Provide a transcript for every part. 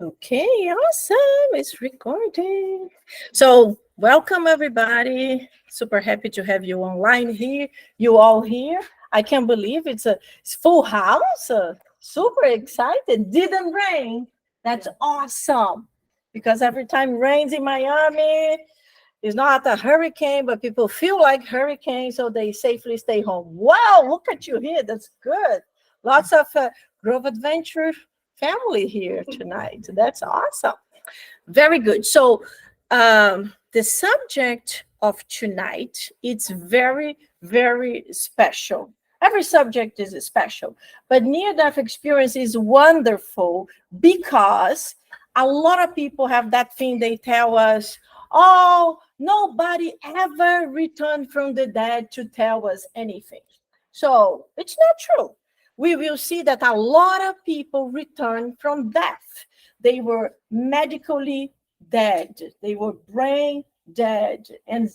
Okay, awesome. It's recording. So, welcome everybody. Super happy to have you online here. You all here. I can't believe it's full house. Super excited. Didn't rain. That's awesome. Because every time rains in Miami, it's not a hurricane, but people feel like hurricanes, so they safely stay home. Wow, look at you here. That's good. Lots of Grove Adventure family here tonight. That's awesome. Very good. So the subject of tonight, it's very, very special. Every subject is special, but near-death experience is wonderful because a lot of people have that thing they tell us, oh, nobody ever returned from the dead to tell us anything. So it's not true. We will see that a lot of people return from death. They were medically dead. They were brain dead. And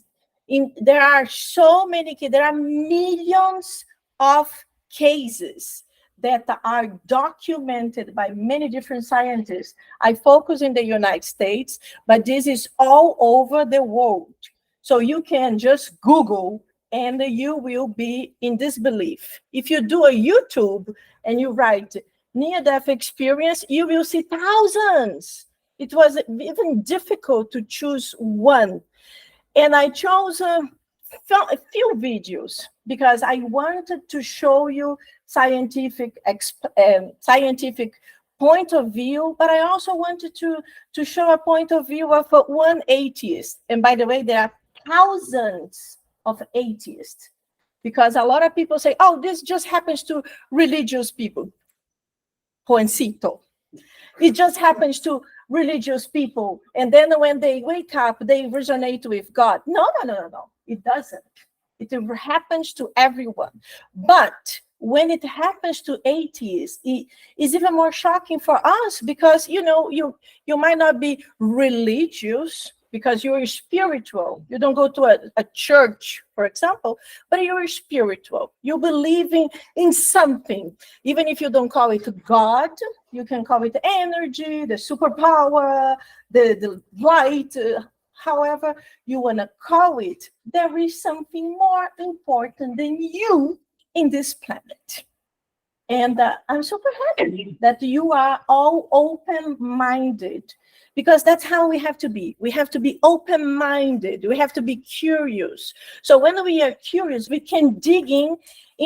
there are so many, there are millions of cases that are documented by many different scientists. I focus in the United States, but this is all over the world. So you can just Google and you will be in disbelief. If you do a YouTube and you write near-death experience, you will see thousands. It was even difficult to choose one. And I chose a few videos because I wanted to show you scientific point of view, but I also wanted to show a point of view of one atheist. And by the way, there are thousands of atheists, because a lot of people say, oh, this just happens to religious people. Jovencito. It just happens to religious people. And then when they wake up, they resonate with God. No. It doesn't. It happens to everyone. But when it happens to atheists, it is even more shocking for us because, you might not be religious, because you're spiritual. You don't go to a church, for example, but you're spiritual. You believe in something. Even if you don't call it God, you can call it energy, the superpower, the light, however you want to call it. There is something more important than you in this planet. And I'm super happy that you are all open-minded, because that's how we have to be. We have to be open-minded. We have to be curious. So when we are curious, we can dig in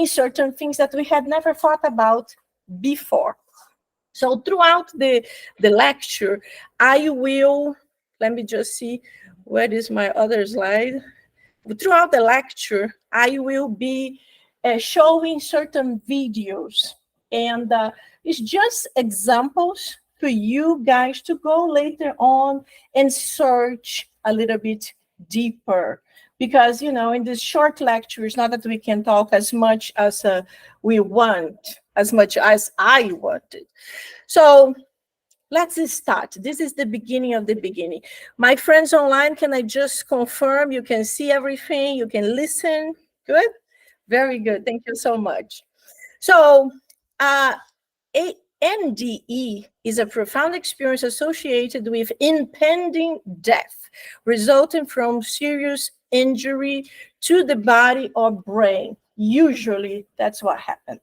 certain things that we had never thought about before. So throughout the lecture, I will, let me just see, where is my other slide? Throughout the lecture, I will be showing certain videos. And it's just examples for you guys to go later on and search a little bit deeper. Because, in this short lecture, it's not that we can talk as much as we want, as much as I wanted. So let's start. This is the beginning of the beginning. My friends online, can I just confirm you can see everything? You can listen? Good? Very good. Thank you so much. So, NDE is a profound experience associated with impending death, resulting from serious injury to the body or brain. Usually, that's what happened.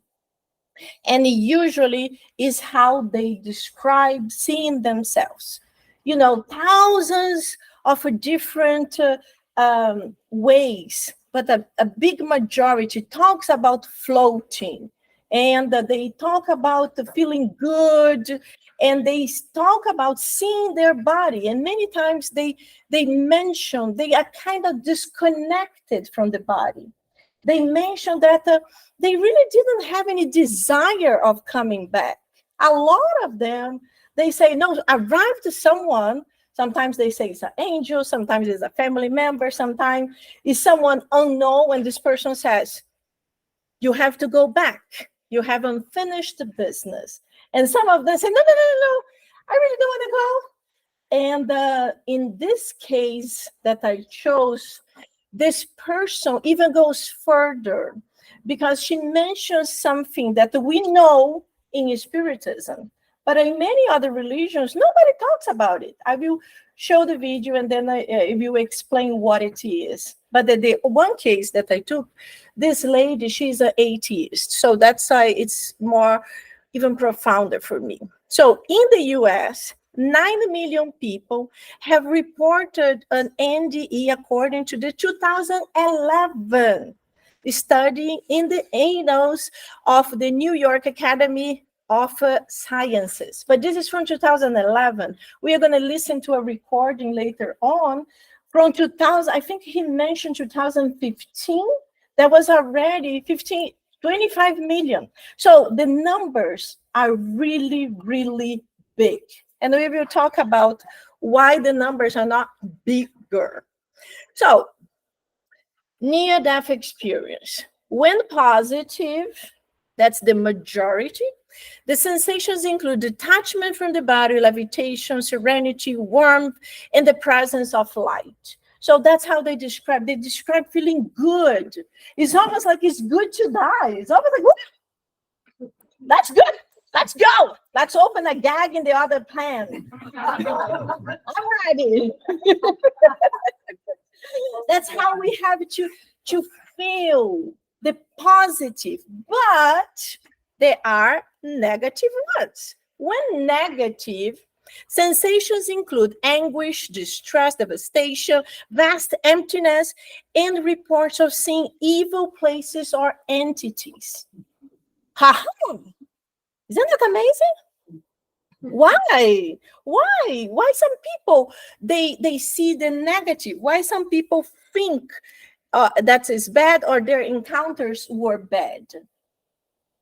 And it usually is how they describe seeing themselves. Thousands of different ways, but a big majority talks about floating. And they talk about feeling good, and they talk about seeing their body. And many times they mention they are kind of disconnected from the body. They mention that they really didn't have any desire of coming back. A lot of them, they say, no, arrived to someone. Sometimes they say it's an angel, sometimes it's a family member, sometimes it's someone unknown, and this person says, you have to go back. You haven't finished the business. And some of them say, no, I really don't want to go. And in this case that I chose, this person even goes further, because she mentions something that we know in Spiritism, But in many other religions, nobody talks about it. I will show the video and then I will explain what it is. But the one case that I took, this lady, she's an atheist. So that's why it's more even profounder for me. So in the US, 9 million people have reported an NDE according to the 2011 study in the Annals of the New York Academy of Sciences. But this is from 2011. We are going to listen to a recording later on from 2000. I think he mentioned 2015. There was already 25 million. So the numbers are really, really big. And we will talk about why the numbers are not bigger. So, near-death experience. When positive, that's the majority, the sensations include detachment from the body, levitation, serenity, warmth, and the presence of light. So that's how they describe. They describe feeling good. It's almost like it's good to die. It's almost like, that's good. Let's go. Let's open a gag in the other pan. I'm ready. That's how we have to feel the positive, but there are negative ones. When negative, sensations include anguish, distress, devastation, vast emptiness, and reports of seeing evil places or entities. Isn't that amazing? Why? Why some people, they see the negative? Why some people think that is bad or their encounters were bad?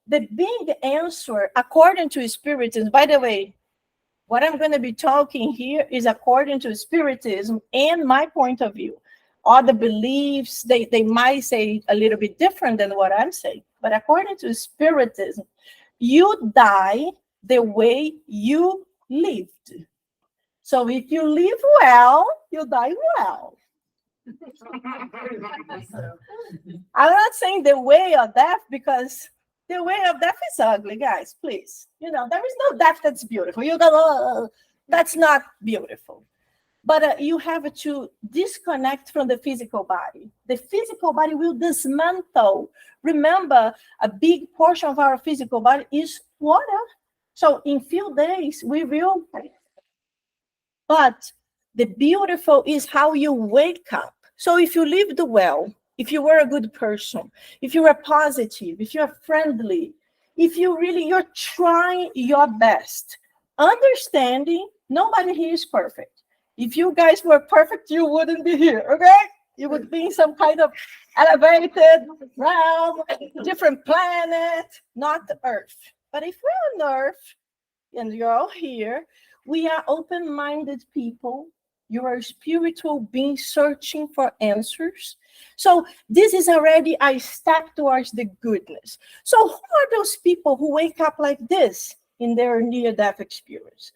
The big answer, according to Spiritism, by the way, what I'm going to be talking here is according to Spiritism and my point of view. Other beliefs, they might say a little bit different than what I'm saying. But according to Spiritism, you die the way you lived. So if you live well, you die well. I'm not saying the way of death, because the way of death is ugly, guys, please. There is no death that's beautiful. You go, that's not beautiful. But you have to disconnect from the physical body. The physical body will dismantle. Remember, a big portion of our physical body is water. So in few days, we will. But the beautiful is how you wake up. So if you lived well, if you were a good person, if you were positive, if you're friendly, if you're trying your best, understanding nobody here is perfect. If you guys were perfect, you wouldn't be here, okay? You would be in some kind of elevated realm, different planet, not Earth. But if we're on Earth and you're all here, we are open-minded people. You are a spiritual being searching for answers. So this is already a step towards the goodness. So who are those people who wake up like this in their near-death experience?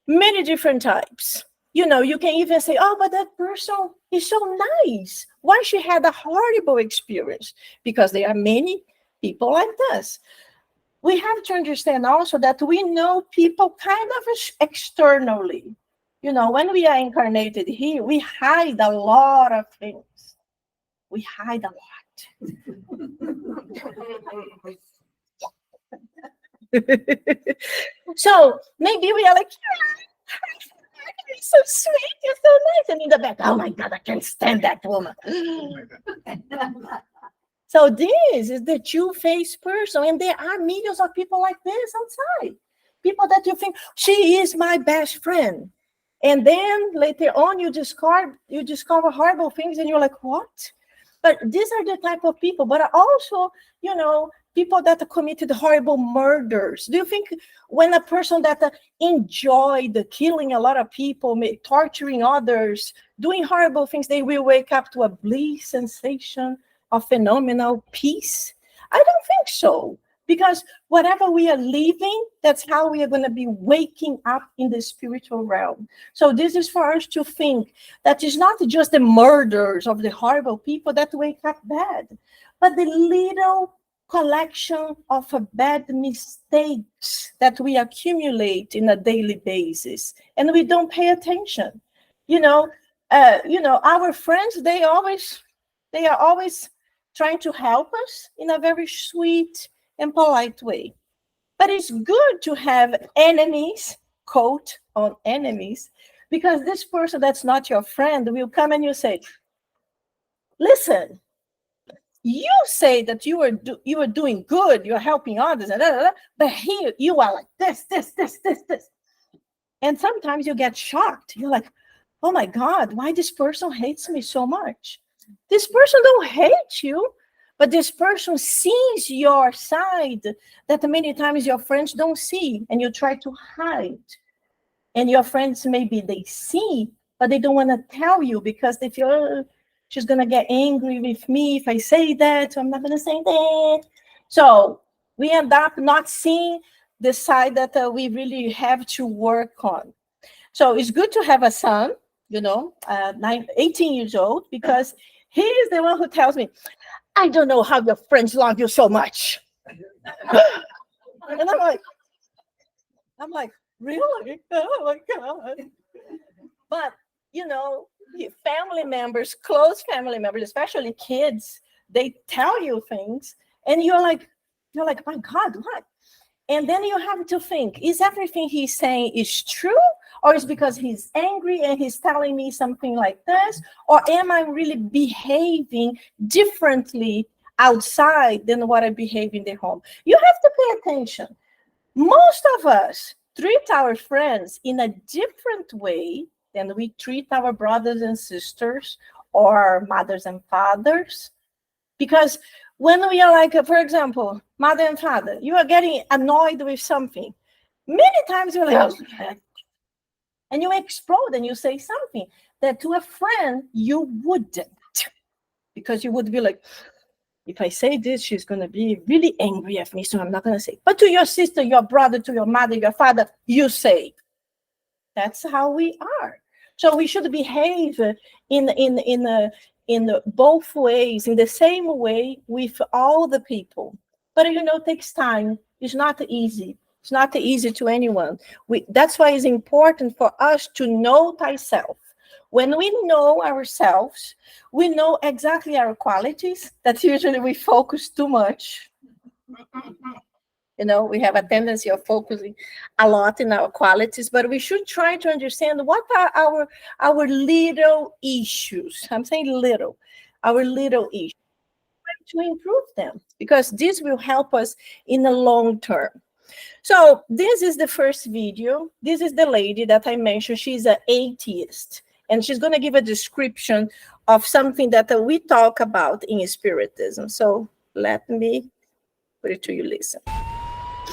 Many different types. You can even say, oh, but that person is so nice. Why she had a horrible experience? Because there are many people like this. We have to understand also that we know people kind of externally. When we are incarnated here, we hide a lot of things. We hide a lot. So maybe we are like, you're so sweet, you're so nice. And in the back, oh my God, I can't stand that woman. So this is the two-faced person. And there are millions of people like this outside. People that you think, she is my best friend. And then later on, you discover horrible things and you're like, what? But these are the type of people. But also, people that committed horrible murders. Do you think when a person that enjoyed killing a lot of people, torturing others, doing horrible things, they will wake up to a bliss sensation of phenomenal peace? I don't think so. Because whatever we are living, that's how we are going to be waking up in the spiritual realm. So this is for us to think that it's not just the murders of the horrible people that wake up bad, but the little collection of bad mistakes that we accumulate in a daily basis, and we don't pay attention. Our friends, they are always trying to help us in a very sweet and polite way. But it's good to have enemies, quote on enemies, because this person that's not your friend will come and you say, listen, you say that you are doing good, you're helping others, but here you are like this. And sometimes you get shocked. You're like, oh my God, why this person hates me so much? This person don't hate you, but this person sees your side that many times your friends don't see, and you try to hide. And your friends, maybe they see, but they don't want to tell you because they feel, oh, she's going to get angry with me if I say that, so I'm not going to say that. So we end up not seeing the side that we really have to work on. So it's good to have a son, 18 years old, because he is the one who tells me, I don't know how your friends love you so much. And I'm like, really? Oh my God. But, family members, close family members, especially kids, they tell you things and you're like, my God, what? And then you have to think, is everything he's saying is true? Or is because he's angry and he's telling me something like this? Or am I really behaving differently outside than what I behave in the home? You have to pay attention. Most of us treat our friends in a different way than we treat our brothers and sisters or mothers and fathers. Because when we are like, for example, mother and father, you are getting annoyed with something. Many times you're like, oh, and you explode and you say something that to a friend you wouldn't. Because you would be like, if I say this, she's going to be really angry at me, so I'm not going to say. But to your sister, your brother, to your mother, your father, you say. That's how we are. So we should behave in both ways, in the same way with all the people. But it takes time. It's not easy. It's not easy to anyone. That's why it's important for us to know thyself. When we know ourselves, we know exactly our qualities. That usually we focus too much. We have a tendency of focusing a lot in our qualities, but we should try to understand what are our little issues. I'm saying little, our little issues, to improve them, because this will help us in the long term. So this is the first video. This is the lady that I mentioned. She's an atheist, and she's going to give a description of something that we talk about in Spiritism. So let me put it to you, listen.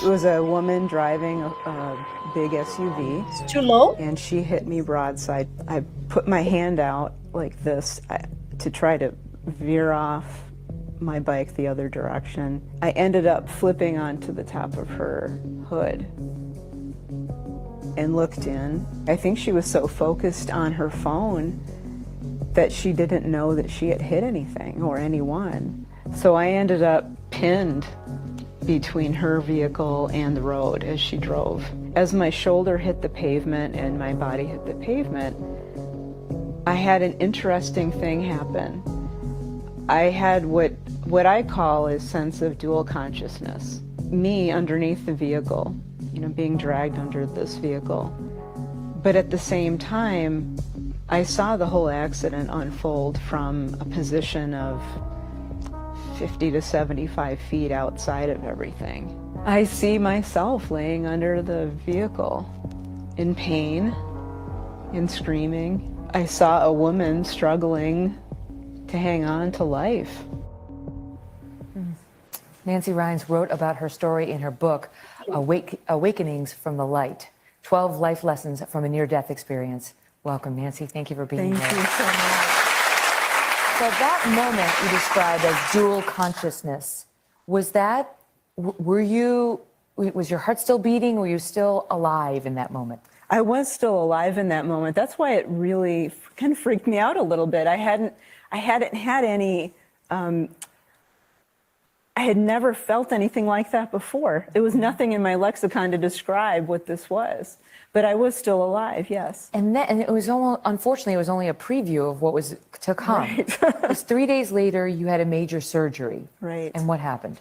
It was a woman driving a big SUV. It's too low? And she hit me broadside. I put my hand out like this to try to veer off my bike the other direction. I ended up flipping onto the top of her hood and looked in. I think she was so focused on her phone that she didn't know that she had hit anything or anyone. So I ended up pinned between her vehicle and the road as she drove. As my shoulder hit the pavement and my body hit the pavement, I had an interesting thing happen. I had what I call a sense of dual consciousness. Me underneath the vehicle, being dragged under this vehicle. But at the same time, I saw the whole accident unfold from a position of 50 to 75 feet outside of everything. I see myself laying under the vehicle in pain and screaming. I saw a woman struggling to hang on to life. Nancy Rhines wrote about her story in her book, Awakenings from the Light, 12 Life Lessons from a Near-Death Experience. Welcome, Nancy. Thank you for being here. Thank you so much. So that moment you described as dual consciousness, was your heart still beating? Were you still alive in that moment? I was still alive in that moment. That's why it really kind of freaked me out a little bit. I hadn't had any, I I had never felt anything like that before. There was nothing in my lexicon to describe what this was. But I was still alive, yes. And it was almost, unfortunately, it was only a preview of what was to come. Right. Because 3 days later, you had a major surgery. Right. And what happened?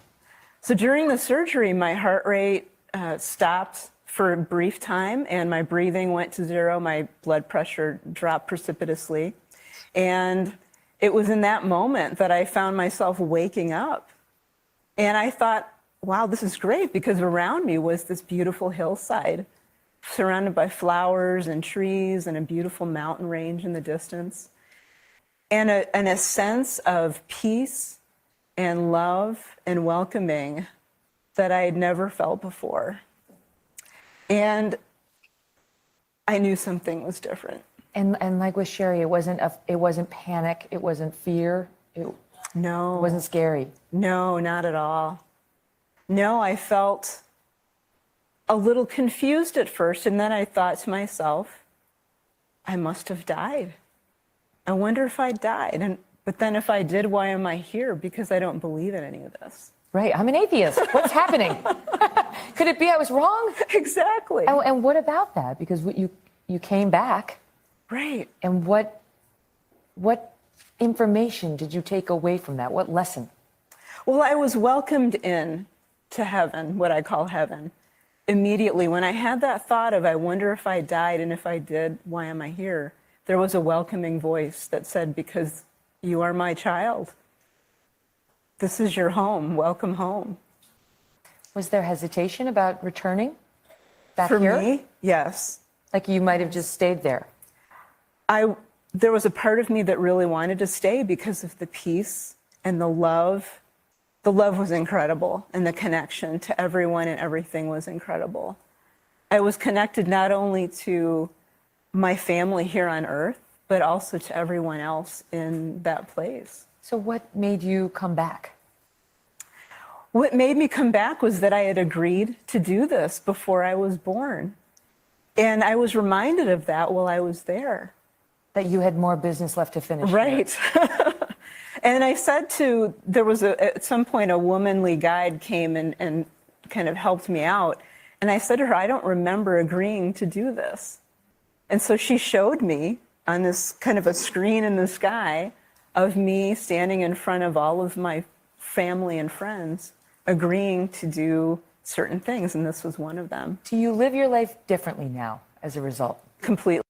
So during the surgery, my heart rate stopped for a brief time, and my breathing went to zero. My blood pressure dropped precipitously. And it was in that moment that I found myself waking up. And I thought, wow, this is great, because around me was this beautiful hillside surrounded by flowers and trees and a beautiful mountain range in the distance. And a sense of peace and love and welcoming that I had never felt before. And I knew something was different. And like with Sherry, it wasn't panic, it wasn't fear, No. It wasn't scary. No, not at all. No, I felt a little confused at first, and then I thought to myself, I must have died. I wonder if I died. But then if I did, why am I here? Because I don't believe in any of this. Right, I'm an atheist. What's happening? Could it be I was wrong? Exactly. And what about that? Because you came back. Right. And what information did you take away from that? What lesson? Well, I was welcomed in to heaven, what I call heaven, immediately. When I had that thought of, I wonder if I died, and if I did, why am I here? There was a welcoming voice that said, because you are my child. This is your home. Welcome home. Was there hesitation about returning back For here? me, yes. Like you might have just stayed there. There was a part of me that really wanted to stay because of the peace and the love. The love was incredible, and the connection to everyone and everything was incredible. I was connected not only to my family here on earth, but also to everyone else in that place. So what made you come back? What made me come back was that I had agreed to do this before I was born. And I was reminded of that while I was there. That you had more business left to finish. Right. And I said there was at some point a womanly guide came and kind of helped me out. And I said to her, I don't remember agreeing to do this. And so she showed me on this kind of a screen in the sky of me standing in front of all of my family and friends, agreeing to do certain things. And this was one of them. Do you live your life differently now as a result? Completely.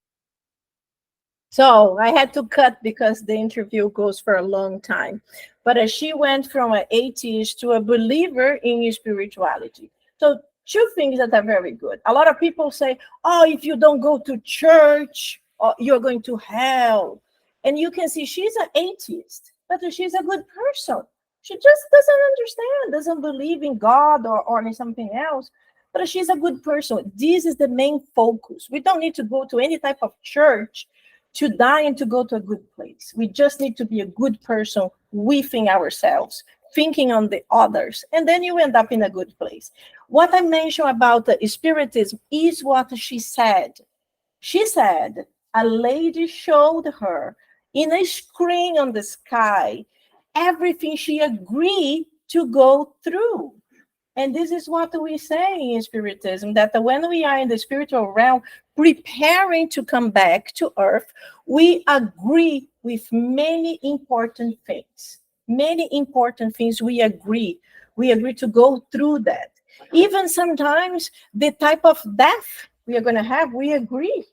So I had to cut because the interview goes for a long time. But she went from an atheist to a believer in spirituality. So two things that are very good. A lot of people say, oh, if you don't go to church, you're going to hell. And you can see she's an atheist, but she's a good person. She just doesn't understand, doesn't believe in God or in something else, but she's a good person. This is the main focus. We don't need to go to any type of church to die and to go to a good place. We just need to be a good person within ourselves, thinking on the others, and then you end up in a good place. What I mentioned about the spiritism is what she said. She said a lady showed her in a screen on the sky everything she agreed to go through. And this is what we say in Spiritism, that when we are in the spiritual realm, preparing to come back to earth, we agree with many important things. Many important things we agree. We agree to go through that. Even sometimes the type of death we are going to have, we agree.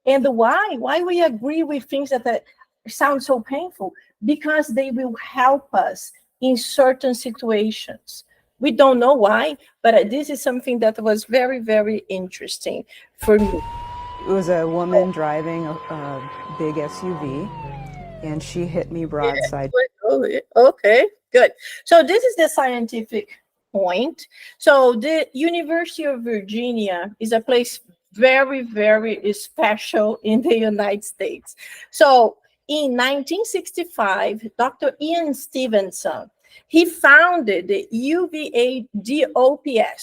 And why? Why we agree with things that sound so painful? Because they will help us in certain situations. We don't know why, but this is something that was very, very interesting for me. It was a woman driving a big SUV, and she hit me broadside. Okay, good. So this is the scientific point. So the University of Virginia is a place very, very special in the United States. So in 1965, Dr. Ian Stevenson, he founded the UVA-DOPS,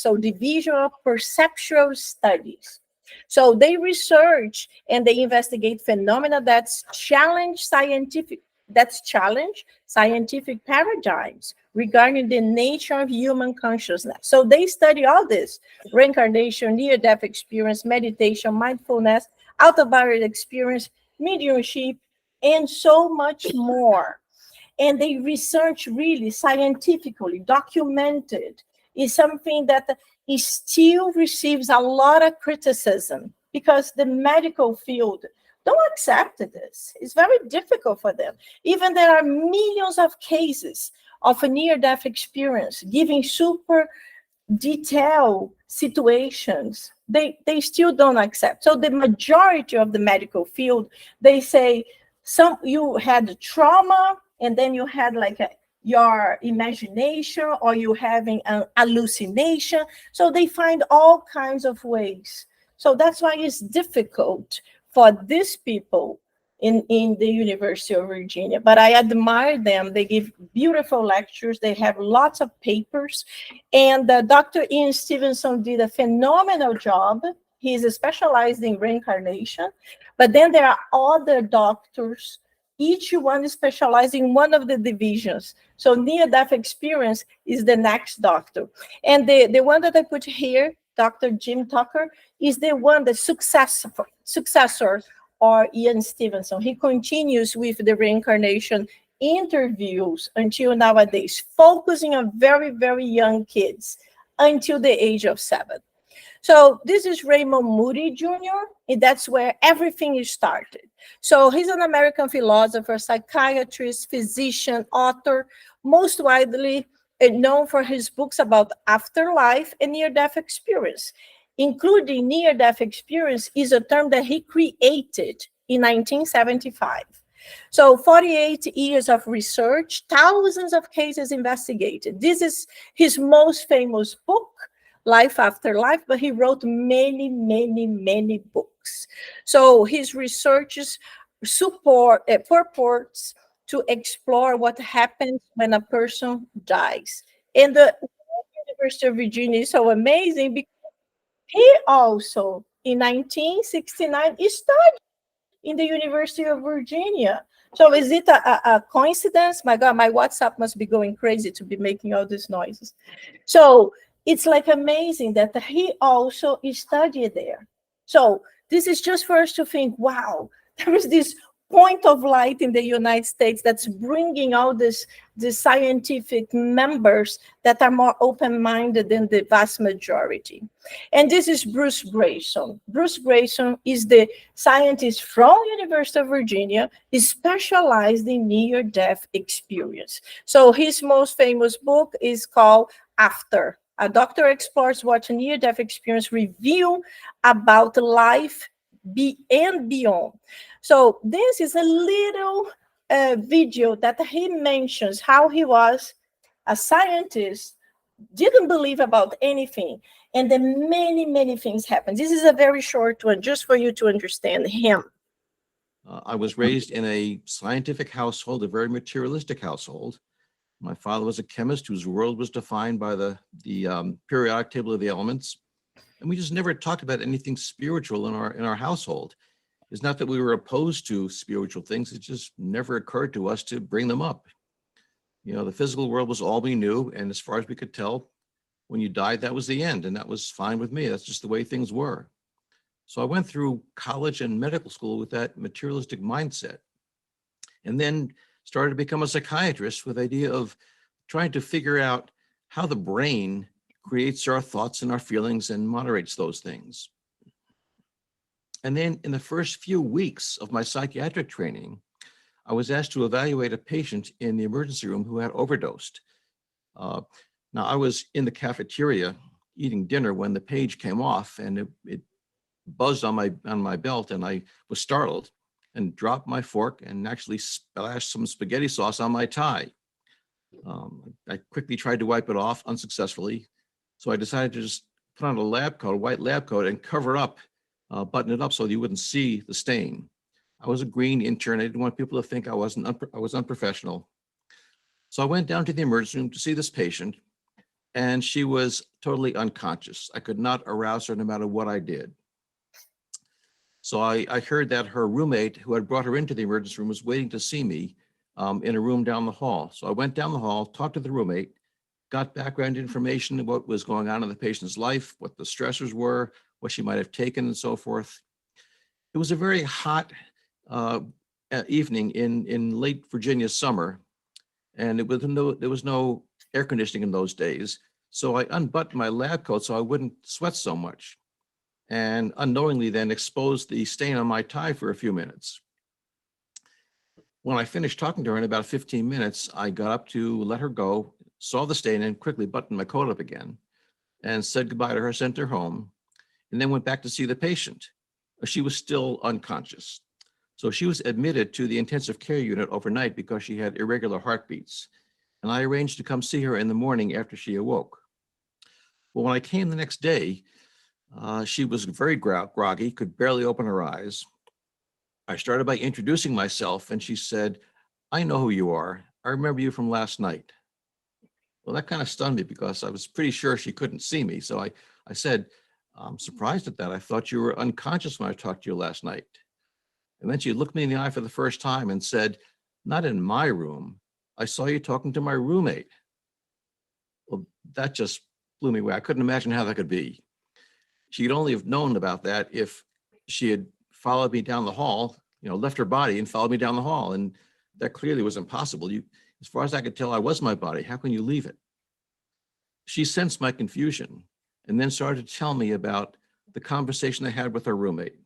so Division of Perceptual Studies. So they research and they investigate phenomena that challenge scientific that's challenge scientific paradigms regarding the nature of human consciousness. So they study all this: reincarnation, near-death experience, meditation, mindfulness, out-of-body experience, mediumship, and so much more. And they research really scientifically, documented. Is something that is still receives a lot of criticism because the medical field don't accept this. It's very difficult for them. Even there are millions of cases of a near-death experience giving super detailed situations. They still don't accept. So the majority of the medical field, they say some you had trauma and then you had like your imagination, or you having an hallucination. So they find all kinds of ways. So that's why it's difficult for these people in the University of Virginia. But I admire them. They give beautiful lectures. They have lots of papers. And Dr. Ian Stevenson did a phenomenal job. He's specialized in reincarnation. But then there are other doctors. Each one is specialized in one of the divisions. So near-death experience is the next doctor. And the one that I put here, Dr. Jim Tucker, is the one, the successor or Ian Stevenson. He continues with the reincarnation interviews until nowadays, focusing on very, very young kids until the age of 7. So this is Raymond Moody Jr., and that's where everything is started. So he's an American philosopher, psychiatrist, physician, author, most widely known for his books about afterlife and near-death experience. Including near-death experience is a term that he created in 1975. So 48 years of research, thousands of cases investigated. This is his most famous book, Life After Life, but he wrote many, many, many books. So his researches purports to explore what happens when a person dies. And the University of Virginia is so amazing because he also, in 1969, studied in the University of Virginia. So is it a coincidence? My God, my WhatsApp must be going crazy to be making all these noises. So it's like amazing that he also studied there. So this is just for us to think, wow, there is this point of light in the United States that's bringing all the scientific members that are more open-minded than the vast majority. And this is Bruce Grayson. Bruce Grayson is the scientist from University of Virginia, is specialized in near-death experience. So his most famous book is called After. A doctor explores what a near-death experience reveal about life and beyond. So this is a little video that he mentions how he was a scientist, didn't believe about anything, and then many, many things happened. This is a very short one, just for you to understand him. I was raised in a scientific household, a very materialistic household. My father was a chemist whose world was defined by the periodic table of the elements. And we just never talked about anything spiritual in our household. It's not that we were opposed to spiritual things. It just never occurred to us to bring them up. You know, the physical world was all we knew. And as far as we could tell, when you died, that was the end. And that was fine with me. That's just the way things were. So I went through college and medical school with that materialistic mindset. And then started to become a psychiatrist with the idea of trying to figure out how the brain creates our thoughts and our feelings and moderates those things. And then in the first few weeks of my psychiatric training, I was asked to evaluate a patient in the emergency room who had overdosed. Now I was in the cafeteria eating dinner when the page came off, and it buzzed on my belt, and I was startled and dropped my fork and actually splashed some spaghetti sauce on my tie. I quickly tried to wipe it off unsuccessfully. So I decided to just put on a lab coat, a white lab coat, and cover it up, button it up so you wouldn't see the stain. I was a green intern. I didn't want people to think I was unprofessional. So I went down to the emergency room to see this patient, and she was totally unconscious. I could not arouse her no matter what I did. So I heard that her roommate, who had brought her into the emergency room, was waiting to see me in a room down the hall. So I went down the hall, talked to the roommate, got background information of what was going on in the patient's life, what the stressors were, what she might have taken, and so forth. It was a very hot evening in late Virginia summer, and there was no air conditioning in those days. So I unbuttoned my lab coat so I wouldn't sweat so much, and unknowingly then exposed the stain on my tie for a few minutes. When I finished talking to her in about 15 minutes, I got up to let her go, saw the stain, and quickly buttoned my coat up again and said goodbye to her, sent her home, and then went back to see the patient. She was still unconscious. So she was admitted to the intensive care unit overnight because she had irregular heartbeats. And I arranged to come see her in the morning after she awoke. Well, when I came the next day, she was very groggy, could barely open her eyes. I started by introducing myself, and she said, "I know who you are. I remember you from last night." Well, that kind of stunned me because I was pretty sure she couldn't see me. So I said, "I'm surprised at that. I thought you were unconscious when I talked to you last night." And then she looked me in the eye for the first time and said, "Not in my room. I saw you talking to my roommate." Well, that just blew me away. I couldn't imagine how that could be. She'd only have known about that if she had followed me down the hall, left her body and followed me down the hall. And that clearly was impossible. As far as I could tell, I was my body. How can you leave it? She sensed my confusion and then started to tell me about the conversation I had with her roommate.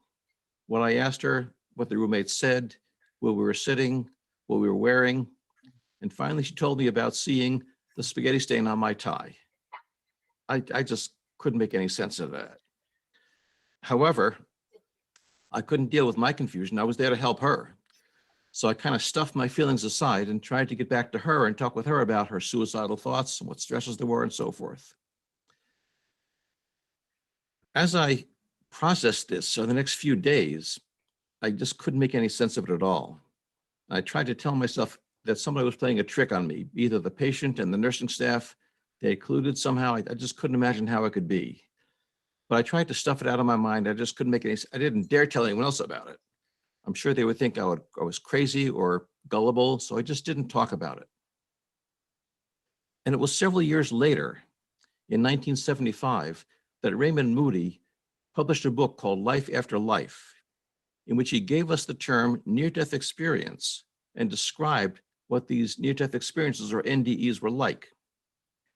When I asked her what the roommate said, where we were sitting, what we were wearing, and finally she told me about seeing the spaghetti stain on my tie. I just couldn't make any sense of that. However, I couldn't deal with my confusion. I was there to help her. So I kind of stuffed my feelings aside and tried to get back to her and talk with her about her suicidal thoughts and what stresses there were and so forth. As I processed this over the next few days, I just couldn't make any sense of it at all. I tried to tell myself that somebody was playing a trick on me, either the patient and the nursing staff. They colluded somehow. I just couldn't imagine how it could be. But I tried to stuff it out of my mind. I just couldn't make any, I didn't dare tell anyone else about it. I'm sure they would think I was crazy or gullible, so I just didn't talk about it. And it was several years later, in 1975, that Raymond Moody published a book called Life After Life, in which he gave us the term near-death experience and described what these near-death experiences, or NDEs, were like.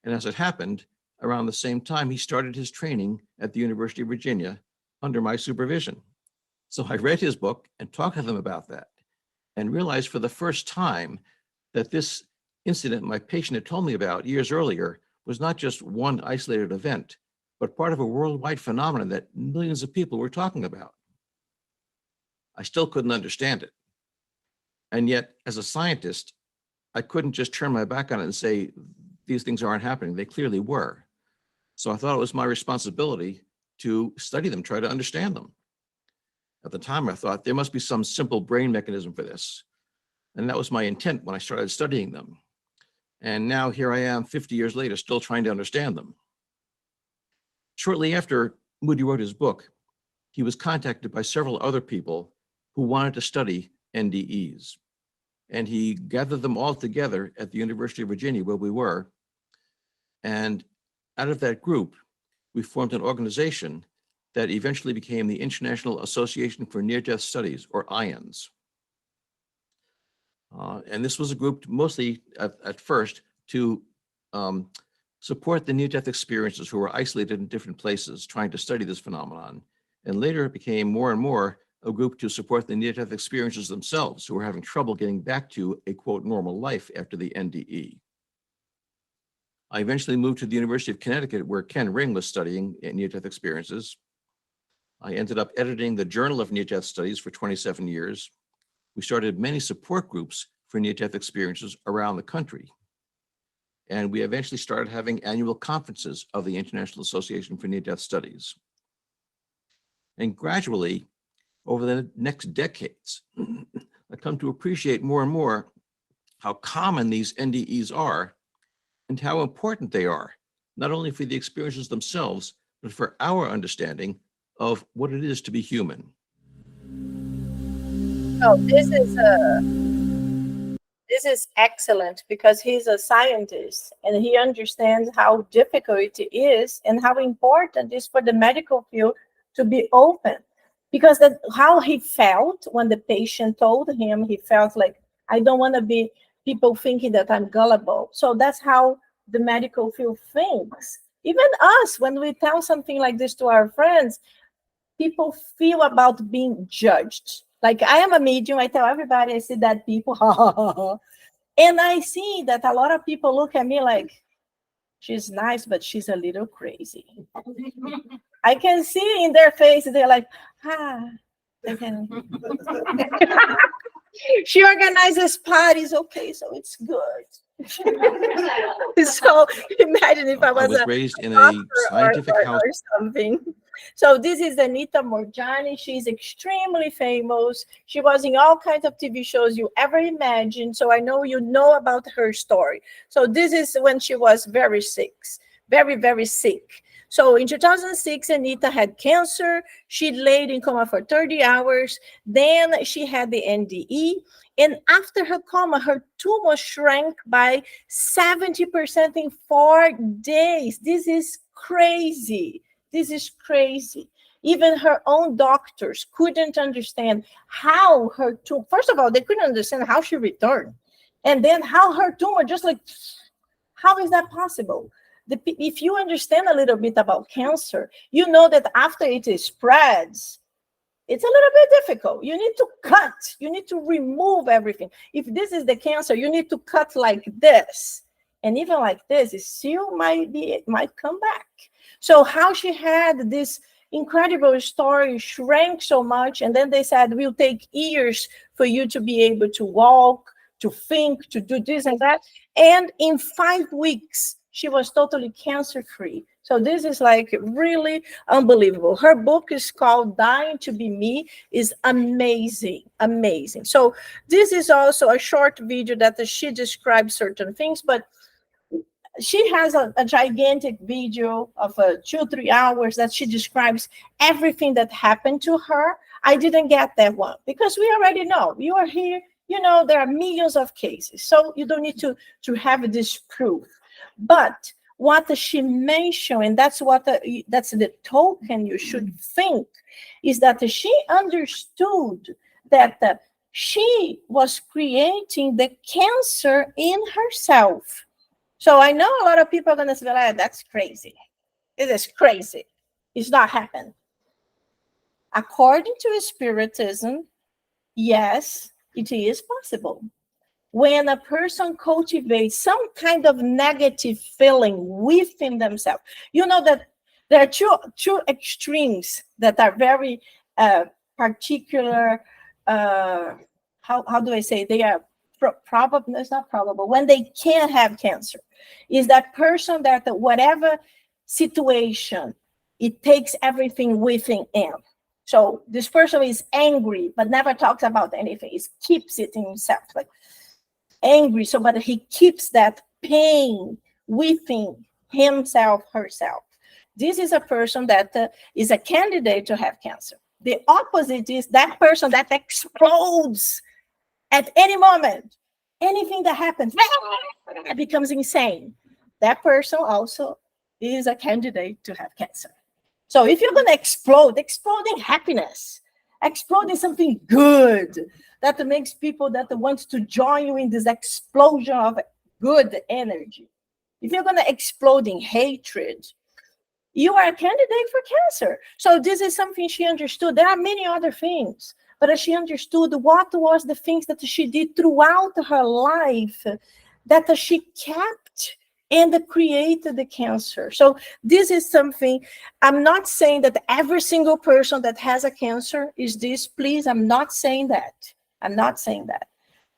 And as it happened, around the same time, he started his training at the University of Virginia under my supervision. So I read his book and talked to them about that and realized for the first time that this incident my patient had told me about years earlier was not just one isolated event, but part of a worldwide phenomenon that millions of people were talking about. I still couldn't understand it. And yet, as a scientist, I couldn't just turn my back on it and say, these things aren't happening. They clearly were. So I thought it was my responsibility to study them, try to understand them. At the time, I thought there must be some simple brain mechanism for this. And that was my intent when I started studying them. And now here I am 50 years later, still trying to understand them. Shortly after Moody wrote his book, he was contacted by several other people who wanted to study NDEs. And he gathered them all together at the University of Virginia, where we were. And out of that group, we formed an organization that eventually became the International Association for Near-Death Studies, or IANS. And this was a group mostly at first to support the near-death experiencers who were isolated in different places trying to study this phenomenon. And later it became more and more a group to support the near-death experiencers themselves who were having trouble getting back to a, quote, normal life after the NDE. I eventually moved to the University of Connecticut, where Ken Ring was studying near-death experiences. I ended up editing the Journal of Near-Death Studies for 27 years. We started many support groups for near-death experiences around the country. And we eventually started having annual conferences of the International Association for Near-Death Studies. And gradually, over the next decades, I come to appreciate more and more how common these NDEs are and how important they are, not only for the experiences themselves, but for our understanding of what it is to be human. Oh, this this is excellent because he's a scientist and he understands how difficult it is and how important it is for the medical field to be open. Because that how he felt when the patient told him, he felt like, I don't want to be people thinking that I'm gullible. So that's how the medical field thinks. Even us, when we tell something like this to our friends, people feel about being judged. Like I am a medium, I tell everybody, I see dead people, and I see that a lot of people look at me like, she's nice, but she's a little crazy. I can see in their face, they're like, they can. She organizes parties, okay, so it's good. So imagine if I was raised in a scientific house or something. So this is Anita Morjani. She's extremely famous. She was in all kinds of TV shows you ever imagined. So I know you know about her story. So this is when she was very sick, very, very sick. So in 2006, Anita had cancer. She laid in coma for 30 hours. Then she had the NDE. And after her coma, her tumor shrank by 70% in 4 days. This is crazy. This is crazy. Even her own doctors couldn't understand how her tumor, first of all, they couldn't understand how she returned. And then how her tumor just like, how is that possible? If you understand a little bit about cancer, you know that after it spreads, it's a little bit difficult. You need to cut. You need to remove everything. If this is the cancer, you need to cut like this. And even like this, it still might come back. So how she had this incredible story, shrank so much, and then they said, it will take years for you to be able to walk, to think, to do this and that. And in 5 weeks, she was totally cancer-free. So this is like really unbelievable. Her book is called Dying to Be Me. Is amazing, amazing. So this is also a short video that she describes certain things, but she has a gigantic video of 2-3 hours that she describes everything that happened to her. I didn't get that one because we already know. You are here, you know, there are millions of cases. So you don't need to have this proof. But what she mentioned, and that's the token you should think, is that she understood that she was creating the cancer in herself. So I know a lot of people are going to say, oh, that's crazy. It is crazy. It's not happening. According to spiritism, yes, it is possible. When a person cultivates some kind of negative feeling within themselves, you know that there are two extremes that are very particular. How do I say? They are probable. It's not probable. When they can't have cancer, is that person that whatever situation, it takes everything within him. So this person is angry, but never talks about anything. He keeps it in himself, like angry. So, but he keeps that pain within himself, herself. This is a person that is a candidate to have cancer. The opposite is that person that explodes at any moment. Anything that happens becomes insane. That person also is a candidate to have cancer. So if you're going to explode in happiness, explode in something good that makes people that want to join you in this explosion of good energy. If you're going to explode in hatred, you are a candidate for cancer. So this is something she understood. There are many other things, but she understood what was the things that she did throughout her life that she kept and created the cancer. So this is something, I'm not saying that every single person that has a cancer is this, please, I'm not saying that. I'm not saying that.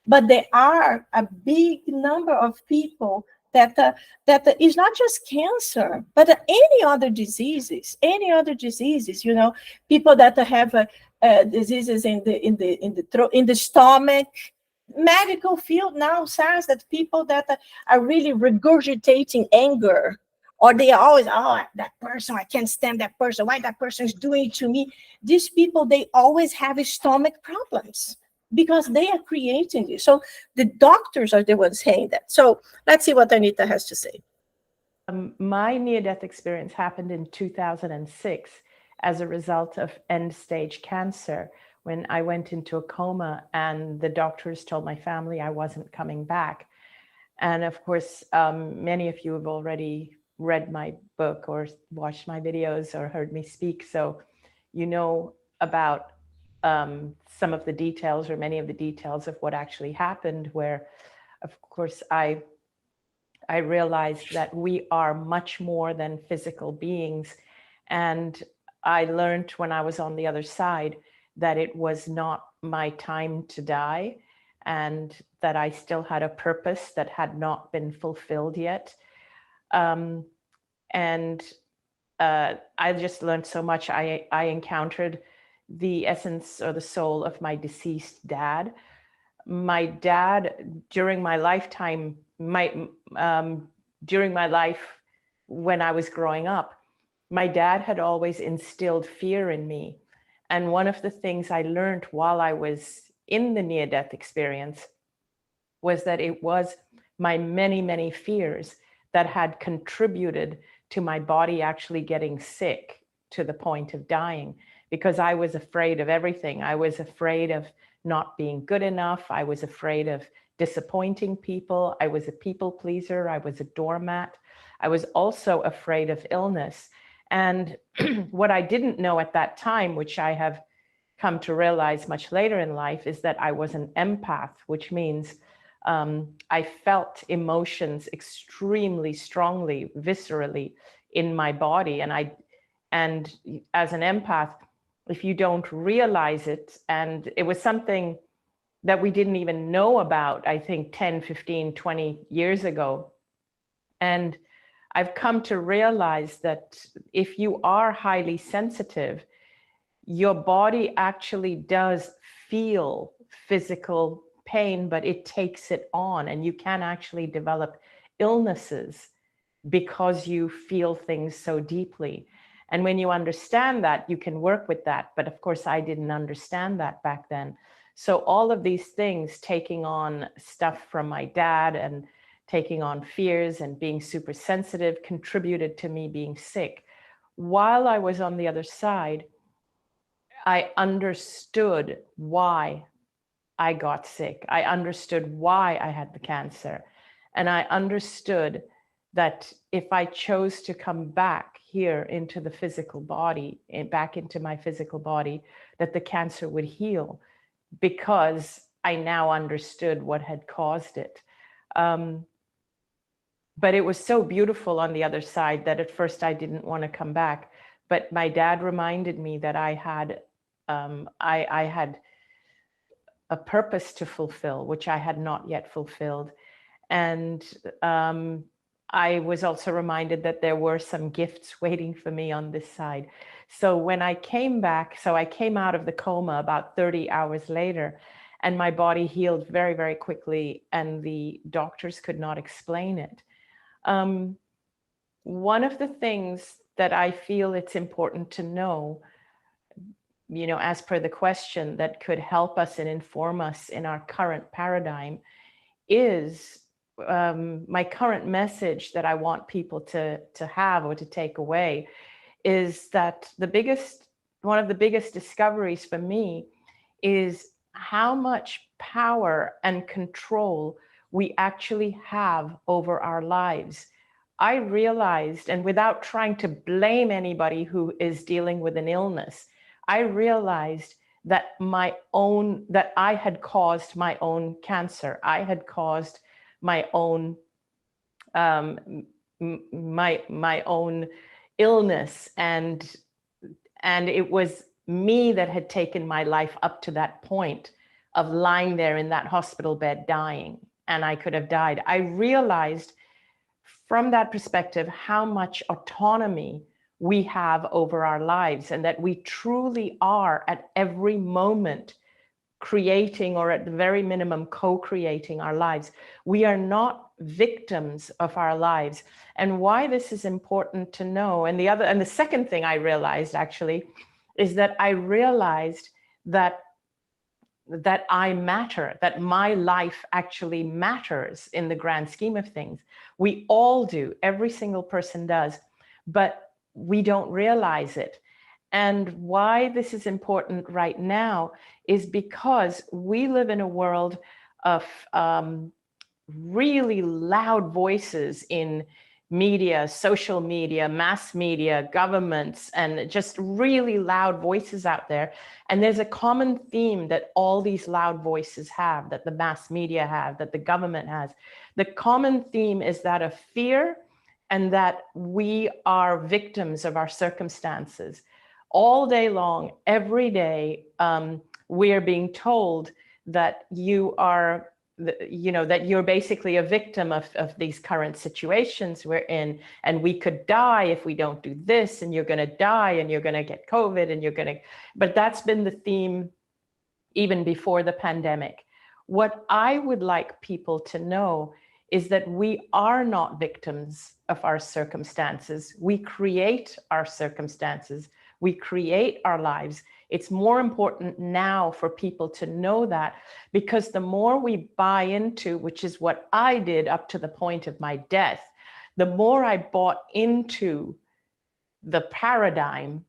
But there are a big number of people that is not just cancer, but any other diseases, you know, people that have diseases in the throat, in the stomach. Medical field now says that people that are really regurgitating anger, or they are always, oh, that person, I can't stand that person, why that person is doing it to me. These people, they always have stomach problems. because they are creating it. So the doctors are the ones saying that. So let's see what Anita has to say. My near-death experience happened in 2006 as a result of end-stage cancer, when I went into a coma and the doctors told my family I wasn't coming back. And of course, many of you have already read my book or watched my videos or heard me speak. So you know about some of the details or many of the details of what actually happened, where, of course, I realized that we are much more than physical beings. And I learned when I was on the other side that it was not my time to die, and that I still had a purpose that had not been fulfilled yet. I just learned so much. I encountered the essence or the soul of my deceased dad. My dad, during my lifetime, during my life when I was growing up, my dad had always instilled fear in me. And one of the things I learned while I was in the near-death experience was that it was my many, many fears that had contributed to my body actually getting sick to the point of dying, because I was afraid of everything. I was afraid of not being good enough. I was afraid of disappointing people. I was a people pleaser. I was a doormat. I was also afraid of illness. And what I didn't know at that time, which I have come to realize much later in life, is that I was an empath, which means I felt emotions extremely strongly, viscerally in my body. And as an empath, if you don't realize it, and it was something that we didn't even know about, I think 10, 15, 20 years ago. And I've come to realize that if you are highly sensitive, your body actually does feel physical pain, but it takes it on, and you can actually develop illnesses because you feel things so deeply. And when you understand that, you can work with that. But of course, I didn't understand that back then. So all of these things, taking on stuff from my dad and taking on fears and being super sensitive, contributed to me being sick. While I was on the other side, I understood why I got sick. I understood why I had the cancer. And I understood that if I chose to come back here into the physical body, back into my physical body, that the cancer would heal, because I now understood what had caused it. But it was so beautiful on the other side that at first I didn't want to come back. But my dad reminded me that I had a purpose to fulfill, which I had not yet fulfilled. And I was also reminded that there were some gifts waiting for me on this side. So when I came back, so I came out of the coma about 30 hours later, and my body healed very, very quickly, and the doctors could not explain it. One of the things that I feel it's important to know, you know, as per the question, that could help us and inform us in our current paradigm is my current message that I want people to have or to take away is that one of the biggest discoveries for me is how much power and control we actually have over our lives. I realized, and without trying to blame anybody who is dealing with an illness, I realized that I had caused my own cancer. I had caused my own my own illness, and it was me that had taken my life up to that point of lying there in that hospital bed dying, and I could have died. I realized from that perspective how much autonomy we have over our lives, and that we truly are at every moment creating, or at the very minimum co-creating our lives. We are not victims of our lives. And why this is important to know, and the second thing I realized actually is that I realized that that I matter, that my life actually matters in the grand scheme of things. We all do, every single person does, but we don't realize it. And why this is important right now is because we live in a world of really loud voices in media, social media, mass media, governments, and just really loud voices out there. And there's a common theme that all these loud voices have, that the mass media have, that the government has. The common theme is that of fear, and that we are victims of our circumstances. All day long, every day, we are being told that you are, that you're basically a victim of these current situations we're in, and we could die if we don't do this, and you're going to die, and you're going to get COVID, and you're going to, but that's been the theme even before the pandemic. What I would like people to know is that we are not victims of our circumstances. We create our circumstances. We create our lives. It's more important now for people to know that, because the more we buy into, which is what I did up to the point of my death, the more I bought into the paradigm,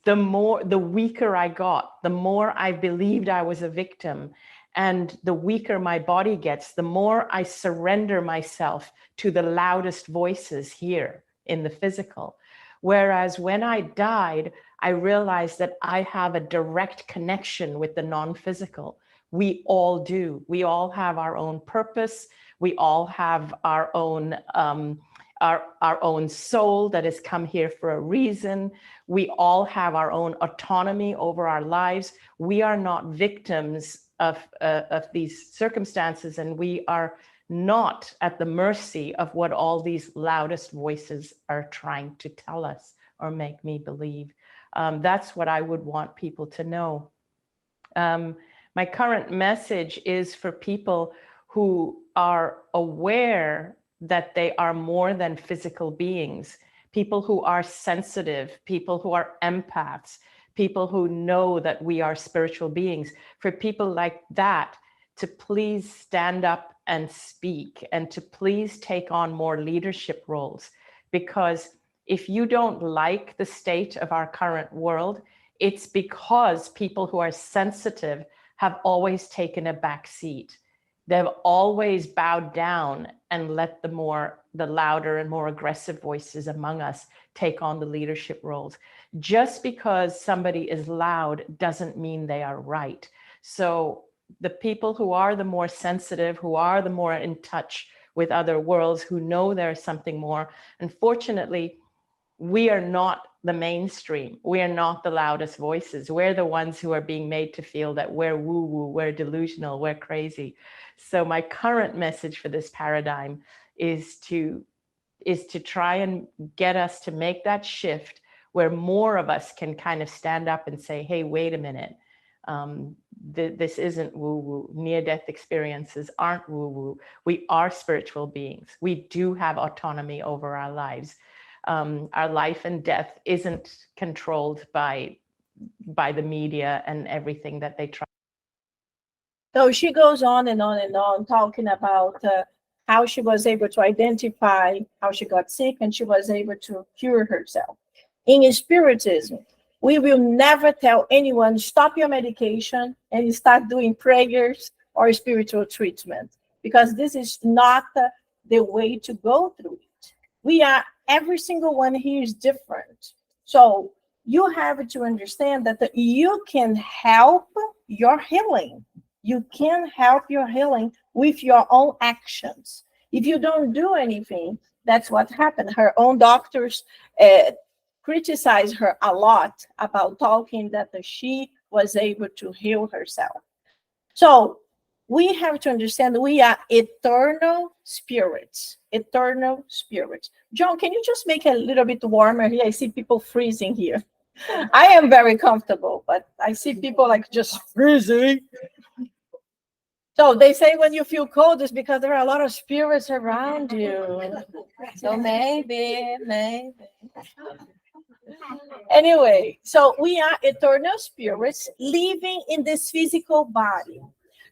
the weaker I got, the more I believed I was a victim. And the weaker my body gets, the more I surrender myself to the loudest voices here in the physical. Whereas when I died, I realized that I have a direct connection with the non-physical. We all do. We all have our own purpose. We all have our own soul that has come here for a reason. We all have our own autonomy over our lives. We are not victims of these circumstances, and we are not at the mercy of what all these loudest voices are trying to tell us or make me believe. That's what I would want people to know. My current message is for people who are aware that they are more than physical beings, people who are sensitive, people who are empaths, people who know that we are spiritual beings. For people like that to please stand up and speak, and to please take on more leadership roles. Because if you don't like the state of our current world, it's because people who are sensitive have always taken a back seat. They've always bowed down and let the louder and more aggressive voices among us take on the leadership roles. Just because somebody is loud doesn't mean they are right. So the people who are the more sensitive, who are the more in touch with other worlds, who know there's something more, unfortunately, we are not the mainstream. We are not the loudest voices. We're the ones who are being made to feel that we're woo-woo, we're delusional, we're crazy. So my current message for this paradigm is to try and get us to make that shift where more of us can kind of stand up and say, hey, wait a minute. This isn't woo-woo. Near-death experiences aren't woo-woo. We are spiritual beings. We do have autonomy over our lives. Our life and death isn't controlled by the media and everything that they try. So she goes on and on and on, talking about how she was able to identify how she got sick, and she was able to cure herself. In Spiritism, we will never tell anyone, stop your medication and start doing prayers or spiritual treatment, because this is not the way to go through it. Every single one here is different. So you have to understand that you can help your healing. You can help your healing with your own actions. If you don't do anything, that's what happened. Her own doctors criticize her a lot about talking that she was able to heal herself. So we have to understand we are eternal spirits, eternal spirits. John, can you just make it a little bit warmer here? I see people freezing here. I am very comfortable, but I see people like just freezing. So they say when you feel cold, it's because there are a lot of spirits around you. So maybe. Anyway, so we are eternal spirits living in this physical body.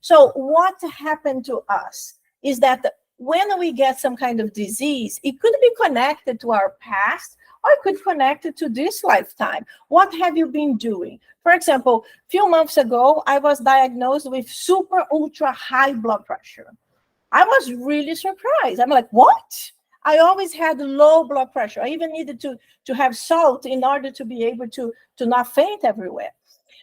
So what happened to us is that when we get some kind of disease, it could be connected to our past, or it could connect it to this lifetime. What have you been doing? For example, a few months ago, I was diagnosed with super ultra high blood pressure. I was really surprised. I'm like, what? I always had low blood pressure. I even needed to have salt in order to be able to not faint everywhere.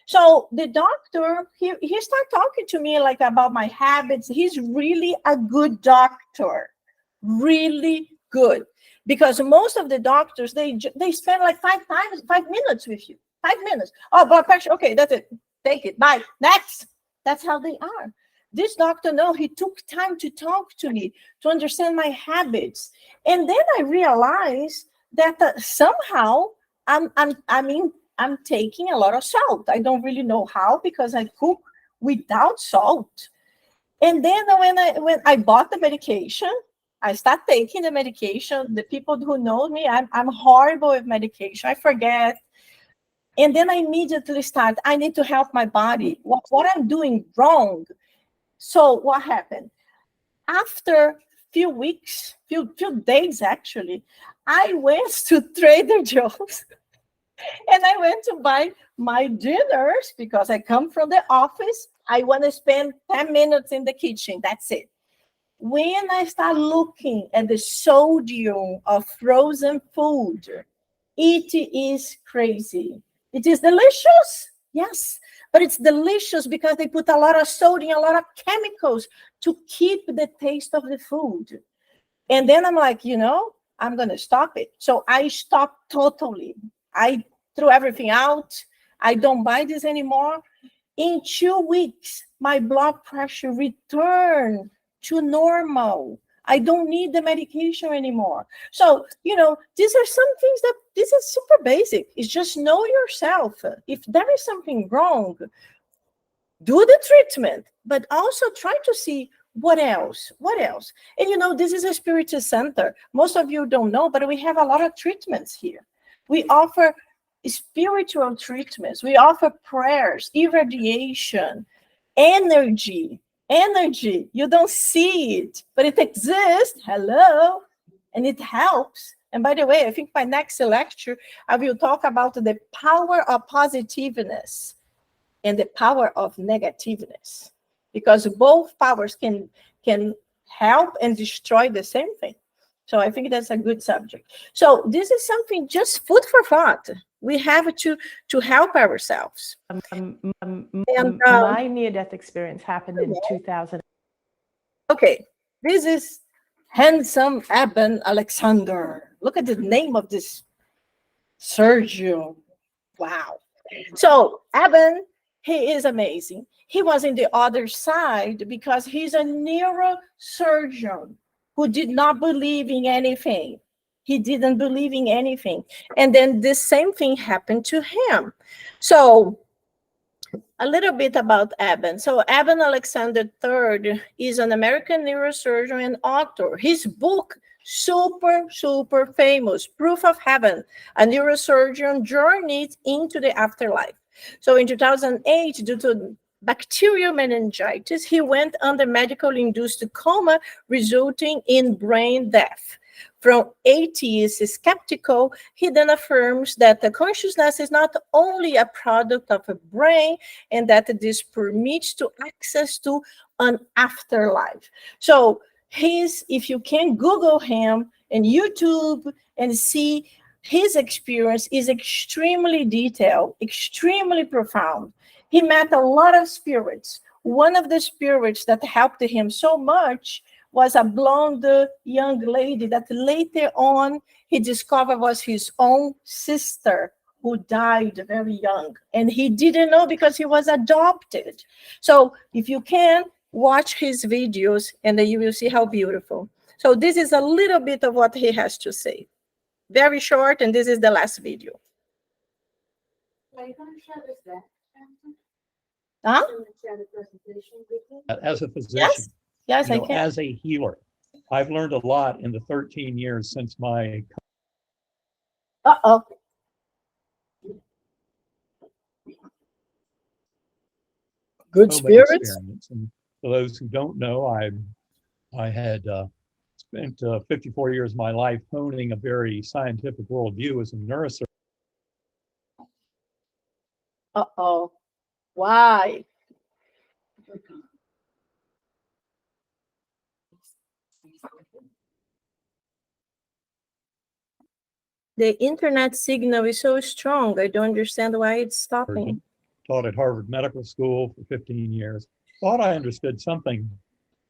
So the doctor, he started talking to me like about my habits. He's really a good doctor, really good. Because most of the doctors, they spend like 5 minutes with you. 5 minutes. Oh, blood pressure. Okay, that's it. Take it. Bye. Next. That's how they are. This doctor, no, he took time to talk to me, to understand my habits. And then I realized that somehow I'm taking a lot of salt. I don't really know how, because I cook without salt. And then when I bought the medication, I start taking the medication. The people who know me, I'm horrible with medication. I forget. And then I immediately start, I need to help my body. What I'm doing wrong. So what happened? After few weeks, few days actually, I went to Trader Joe's and I went to buy my dinners because I come from the office. I want to spend 10 minutes in the kitchen. That's it. When I start looking at the sodium of frozen food, it is crazy. It is delicious. Yes, but it's delicious because they put a lot of sodium, a lot of chemicals to keep the taste of the food. And then I'm like, I'm going to stop it. So I stopped totally. I threw everything out. I don't buy this anymore. In 2 weeks, my blood pressure returned to normal. I don't need the medication anymore. So, these are some things that this is super basic. It's just know yourself. If there is something wrong, do the treatment, but also try to see what else. And this is a spiritual center. Most of you don't know, but we have a lot of treatments here. We offer spiritual treatments. We offer prayers, irradiation, energy. You don't see it, but it exists. Hello. And it helps. And by the way, I think my next lecture, I will talk about the power of positiveness and the power of negativeness, because both powers can help and destroy the same thing. So I think that's a good subject. So this is something, just food for thought. We have to help ourselves. My near-death experience happened in 2000. Okay, this is handsome Eben Alexander. Look at the name of this surgeon. Wow. So Eben, he is amazing. He was in the other side because he's a neurosurgeon who did not believe in anything. He didn't believe in anything. And then the same thing happened to him. So a little bit about Eben. So Eben Alexander III is an American neurosurgeon and author. His book, super famous, Proof of Heaven, a neurosurgeon journeyed into the afterlife. So in 2008, due to bacterial meningitis, he went under medical-induced coma, resulting in brain death. From atheist skeptical, he then affirms that the consciousness is not only a product of a brain, and that this permits to access to an afterlife. So if you can Google him and YouTube and see, his experience is extremely detailed, extremely profound. He met a lot of spirits. One of the spirits that helped him so much was a blonde young lady that later on he discovered was his own sister, who died very young. And he didn't know because he was adopted. So if you can, watch his videos and then you will see how beautiful. So this is a little bit of what he has to say. Very short, and this is the last video. Are you going to share this back? Huh? Share the presentation with me? As a physician, Yes, I can. as a healer, I've learned a lot in the 13 years since my. Uh-oh. Good coma spirits. experience. And for those who don't know, I had spent 54 years of my life honing a very scientific worldview as a neurosurgeon. Uh-oh. Why? The internet signal is so strong. I don't understand why it's stopping. Taught at Harvard Medical School for 15 years. Thought I understood something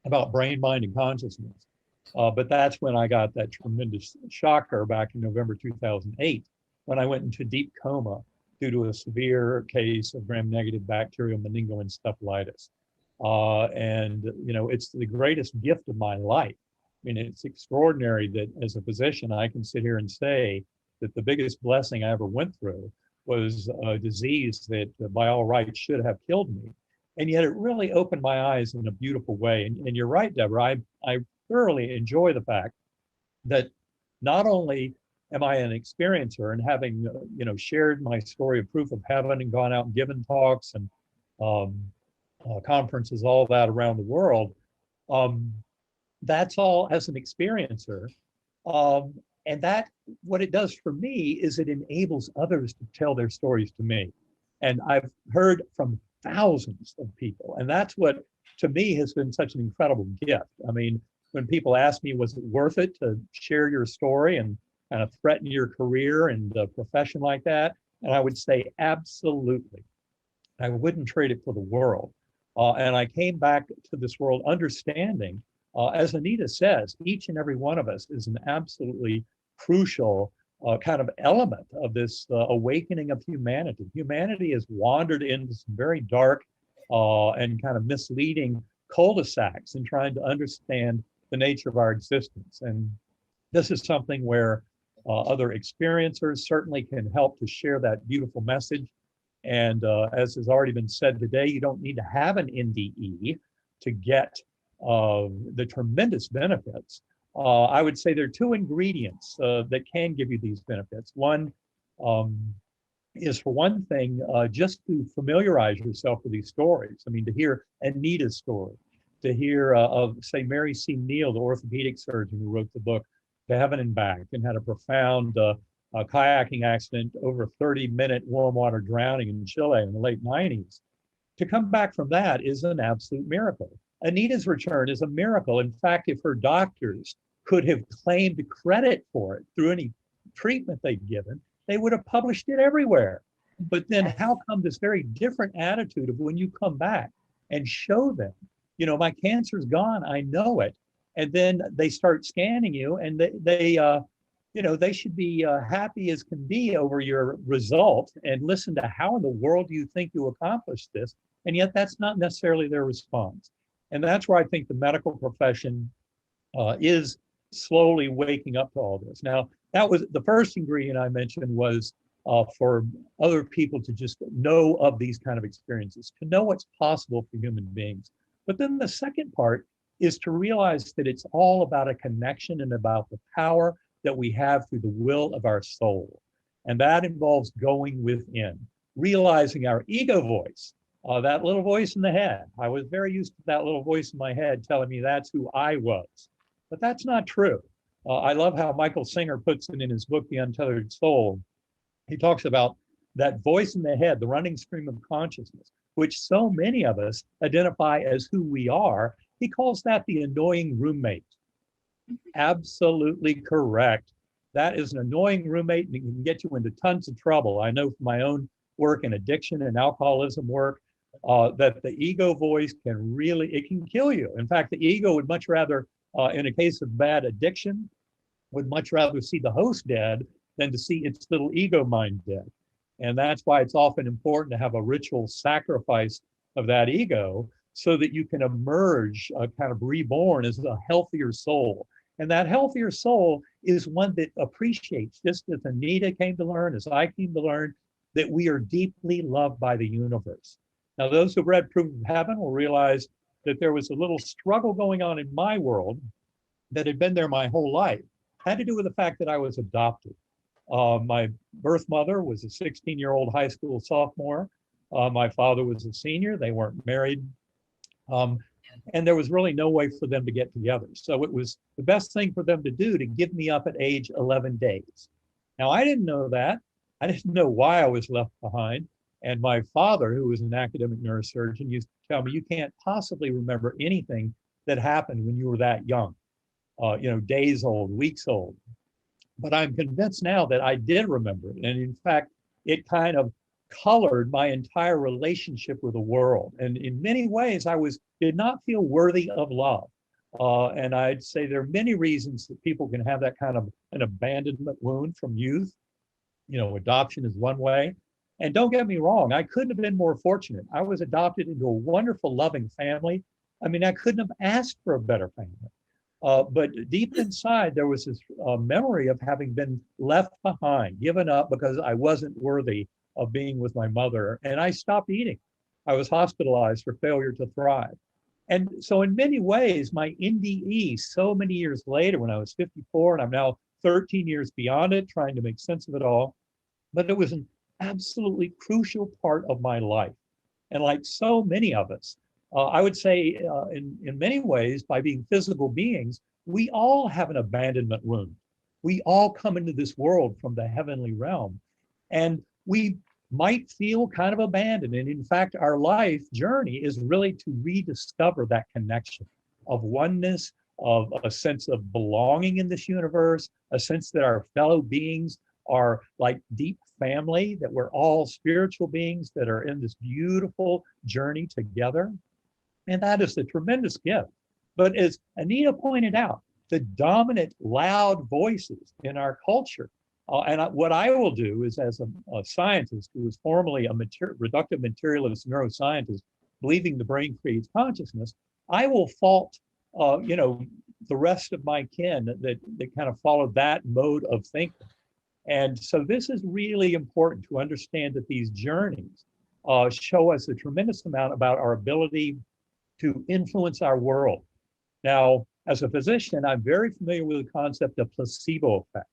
about brain, mind, and consciousness. But that's when I got that tremendous shocker back in November 2008, when I went into deep coma due to a severe case of gram-negative bacterial meningoencephalitis. And, you know, it's the greatest gift of my life. I mean, it's extraordinary that as a physician, I can sit here and say that the biggest blessing I ever went through was a disease that by all rights should have killed me. And yet it really opened my eyes in a beautiful way. And you're right, Deborah, I thoroughly enjoy the fact that not only am I an experiencer and having, you know, shared my story of proof of heaven and gone out and given talks and conferences, all that around the world, that's all as an experiencer. And that, what it does for me is it enables others to tell their stories to me. And I've heard from thousands of people. And that's what, to me, has been such an incredible gift. I mean, when people ask me, was it worth it to share your story and kind of threaten your career and a profession like that? And I would say, absolutely. I wouldn't trade it for the world. And I came back to this world understanding, as Anita says, each and every one of us is an absolutely crucial kind of element of this awakening of humanity. Humanity has wandered into some very dark and kind of misleading cul-de-sacs in trying to understand the nature of our existence. And this is something where other experiencers certainly can help to share that beautiful message. And as has already been said today, you don't need to have an NDE to get the tremendous benefits. I would say there are two ingredients that can give you these benefits. One is, for one thing, just to familiarize yourself with these stories. I mean, to hear Anita's story, to hear of, say, Mary C. Neal, the orthopedic surgeon who wrote the book To Heaven and Back and had a profound kayaking accident, over a 30-minute warm water drowning in Chile in the late 90s. To come back from that is an absolute miracle. Anita's return is a miracle. In fact, if her doctors could have claimed credit for it through any treatment they'd given, they would have published it everywhere. But then how come this very different attitude of when you come back and show them, you know, my cancer's gone, I know it. And then they start scanning you and they you know, they should be happy as can be over your result and listen to how in the world do you think you accomplished this? And yet that's not necessarily their response. And that's where I think the medical profession is slowly waking up to all this. Now, that was the first ingredient I mentioned, was for other people to just know of these kind of experiences, to know what's possible for human beings. But then the second part is to realize that it's all about a connection and about the power that we have through the will of our soul. And that involves going within, realizing our ego voice, that little voice in the head. I was very used to that little voice in my head telling me that's who I was. But that's not true. I love how Michael Singer puts it in his book, The Untethered Soul. He talks about that voice in the head, the running stream of consciousness, which so many of us identify as who we are. He calls that the annoying roommate. Absolutely correct. That is an annoying roommate and it can get you into tons of trouble. I know from my own work in addiction and alcoholism work that the ego voice can really, it can kill you. In fact, the ego would much rather, in a case of bad addiction, would much rather see the host dead than to see its little ego mind dead. And that's why it's often important to have a ritual sacrifice of that ego so that you can emerge kind of reborn as a healthier soul. And that healthier soul is one that appreciates, just as Anita came to learn, as I came to learn, that we are deeply loved by the universe. Now, those who've read Proof of Heaven will realize that there was a little struggle going on in my world that had been there my whole life. It had to do with the fact that I was adopted. My birth mother was a 16-year-old high school sophomore. My father was a senior. They weren't married. And there was really no way for them to get together. So it was the best thing for them to do to give me up at age 11 days. Now, I didn't know that. I didn't know why I was left behind. And my father, who was an academic neurosurgeon, used to tell me, you can't possibly remember anything that happened when you were that young, days old, weeks old. But I'm convinced now that I did remember it. And in fact, it kind of colored my entire relationship with the world. And in many ways, did not feel worthy of love. And I'd say there are many reasons that people can have that kind of an abandonment wound from youth. Adoption is one way. And don't get me wrong, I couldn't have been more fortunate. I was adopted into a wonderful, loving family. I mean, I couldn't have asked for a better family. But deep inside, there was this memory of having been left behind, given up because I wasn't worthy of being with my mother. And I stopped eating. I was hospitalized for failure to thrive. And so in many ways, my NDE, so many years later, when I was 54, and I'm now 13 years beyond it, trying to make sense of it all, but it was an absolutely crucial part of my life. And like so many of us, I would say in many ways, by being physical beings, we all have an abandonment wound. We all come into this world from the heavenly realm. And we might feel kind of abandoned. And in fact, our life journey is really to rediscover that connection of oneness, of a sense of belonging in this universe, a sense that our fellow beings are like deep family, that we're all spiritual beings that are in this beautiful journey together. And that is a tremendous gift. But as Anita pointed out, the dominant loud voices in our culture, what I will do is, as a scientist who was formerly a reductive materialist neuroscientist, believing the brain creates consciousness, I will fault, the rest of my kin that kind of followed that mode of thinking. And so this is really important to understand that these journeys show us a tremendous amount about our ability to influence our world. Now, as a physician, I'm very familiar with the concept of placebo effect.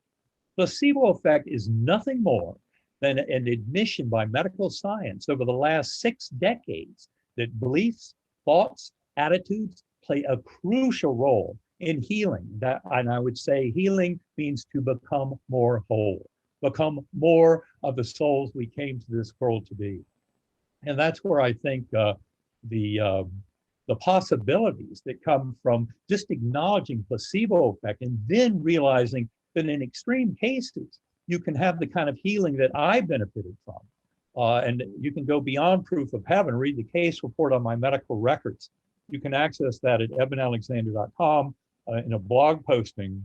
Placebo effect is nothing more than an admission by medical science over the last 6 decades that beliefs, thoughts, attitudes play a crucial role in healing. And I would say healing means to become more whole, become more of the souls we came to this world to be. And that's where I think the possibilities that come from just acknowledging placebo effect and then realizing that in extreme cases, you can have the kind of healing that I benefited from. And you can go beyond proof of heaven, read the case report on my medical records. You can access that at ebenalexander.com in a blog posting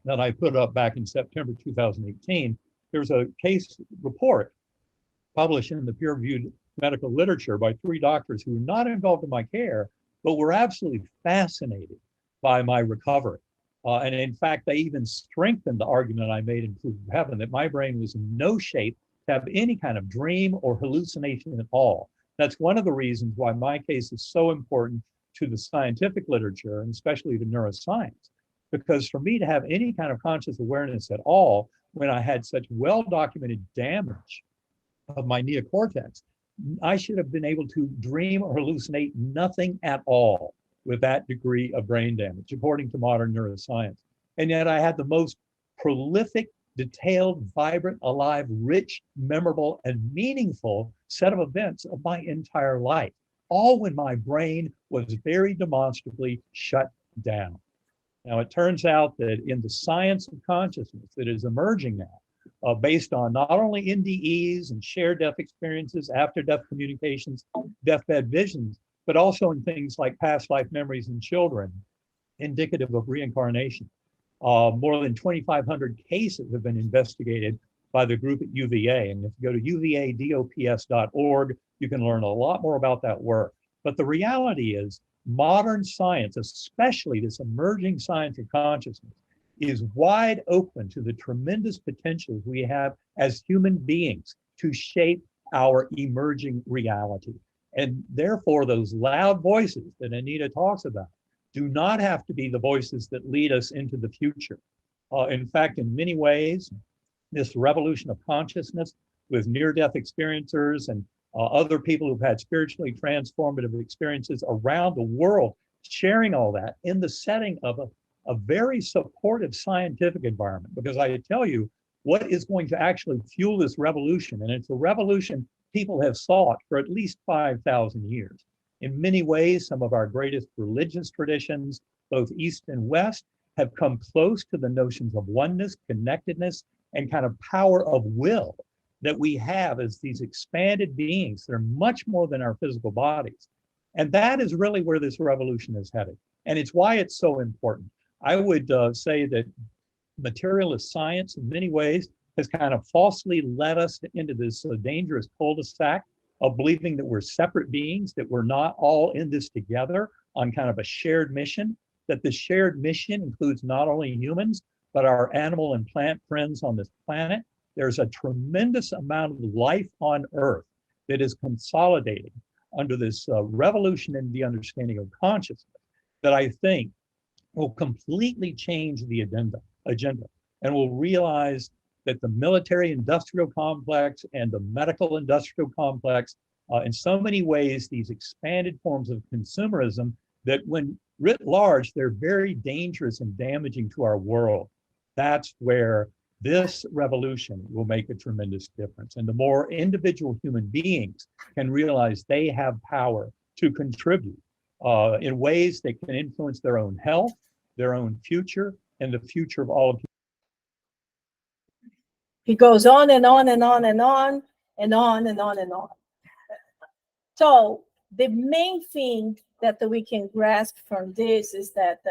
that I put up back in September 2018. There's a case report published in the peer-reviewed medical literature by 3 doctors who were not involved in my care, but were absolutely fascinated by my recovery. And in fact, they even strengthened the argument I made in Proof of Heaven that my brain was in no shape to have any kind of dream or hallucination at all. That's one of the reasons why my case is so important to the scientific literature, and especially to neuroscience. Because for me to have any kind of conscious awareness at all, when I had such well-documented damage of my neocortex, I should have been able to dream or hallucinate nothing at all with that degree of brain damage, according to modern neuroscience. And yet I had the most prolific, detailed, vibrant, alive, rich, memorable, and meaningful set of events of my entire life, all when my brain was very demonstrably shut down. Now, it turns out that in the science of consciousness that is emerging now, based on not only NDEs and shared death experiences, after-death communications, deathbed visions, but also in things like past life memories in children, indicative of reincarnation. More than 2,500 cases have been investigated by the group at UVA. And if you go to uvadops.org, you can learn a lot more about that work. But the reality is, modern science, especially this emerging science of consciousness, is wide open to the tremendous potentials we have as human beings to shape our emerging reality. And therefore, those loud voices that Anita talks about do not have to be the voices that lead us into the future. In fact, in many ways, this revolution of consciousness with near-death experiencers and other people who've had spiritually transformative experiences around the world, sharing all that in the setting of a very supportive scientific environment. Because I tell you, what is going to actually fuel this revolution, and it's a revolution people have sought for at least 5,000 years. In many ways, some of our greatest religious traditions, both East and West, have come close to the notions of oneness, connectedness, and kind of power of will that we have as these expanded beings that are much more than our physical bodies. And that is really where this revolution is headed. And it's why it's so important. I would say that materialist science in many ways has kind of falsely led us into this dangerous cul-de-sac of believing that we're separate beings, that we're not all in this together on kind of a shared mission, that the shared mission includes not only humans, but our animal and plant friends on this planet. There's a tremendous amount of life on Earth that is consolidating under this revolution in the understanding of consciousness that I think will completely change the agenda, and will realize that the military industrial complex and the medical industrial complex, in so many ways, these expanded forms of consumerism that when writ large, they're very dangerous and damaging to our world. That's where this revolution will make a tremendous difference. And the more individual human beings can realize they have power to contribute in ways that can influence their own health, their own future, and the future of all of humanity. He goes on and on and on and on and on and on and on. So the main thing that we can grasp from this is that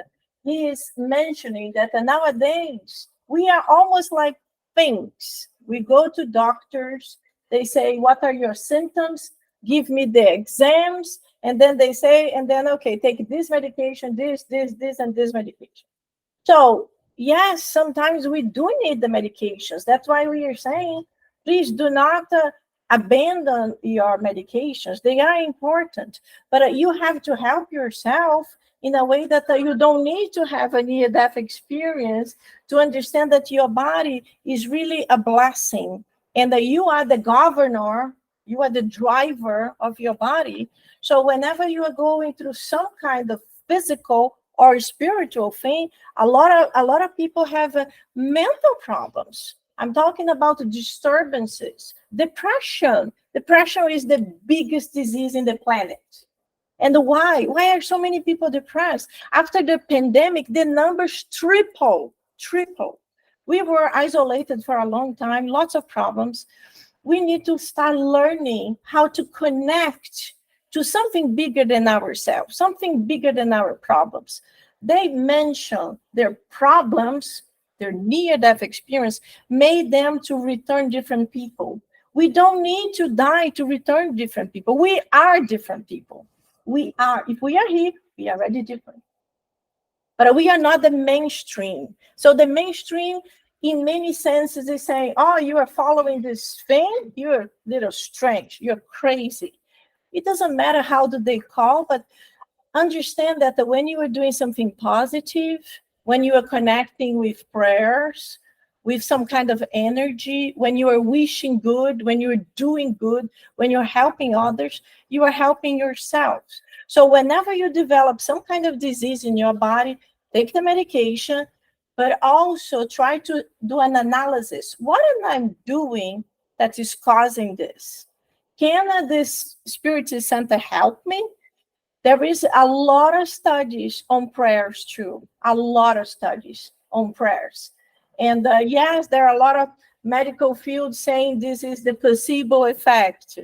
he is mentioning that nowadays we are almost like things. We go to doctors, they say, what are your symptoms? Give me the exams. And then they say, and then, okay, take this medication, this, and this medication. So yes, sometimes we do need the medications. That's why we are saying, please do not abandon your medications. They are important, but you have to help yourself in a way that you don't need to have a near-death experience to understand that your body is really a blessing and that you are the governor, you are the driver of your body. So whenever you are going through some kind of physical or spiritual thing, a lot of people have mental problems. I'm talking about disturbances, depression. Depression is the biggest disease in the planet. And why? Why are so many people depressed? After the pandemic, the numbers triple. We were isolated for a long time, lots of problems. We need to start learning how to connect to something bigger than ourselves, something bigger than our problems. They mention their problems, their near-death experience made them to return different people. We don't need to die to return different people. We are different people. We are. If we are here, we are already different. But we are not the mainstream. So the mainstream, in many senses, is saying, oh, you are following this thing, you're a little strange, you're crazy. It doesn't matter how do they call, but understand that when you are doing something positive, when you are connecting with prayers, with some kind of energy, when you are wishing good, when you're doing good, when you're helping others, you are helping yourself. So whenever you develop some kind of disease in your body, take the medication, but also try to do an analysis. What am I doing that is causing this? Can this Spiritist Center help me? There is a lot of studies on prayers too, a lot of studies on prayers. And yes, there are a lot of medical fields saying this is the placebo effect.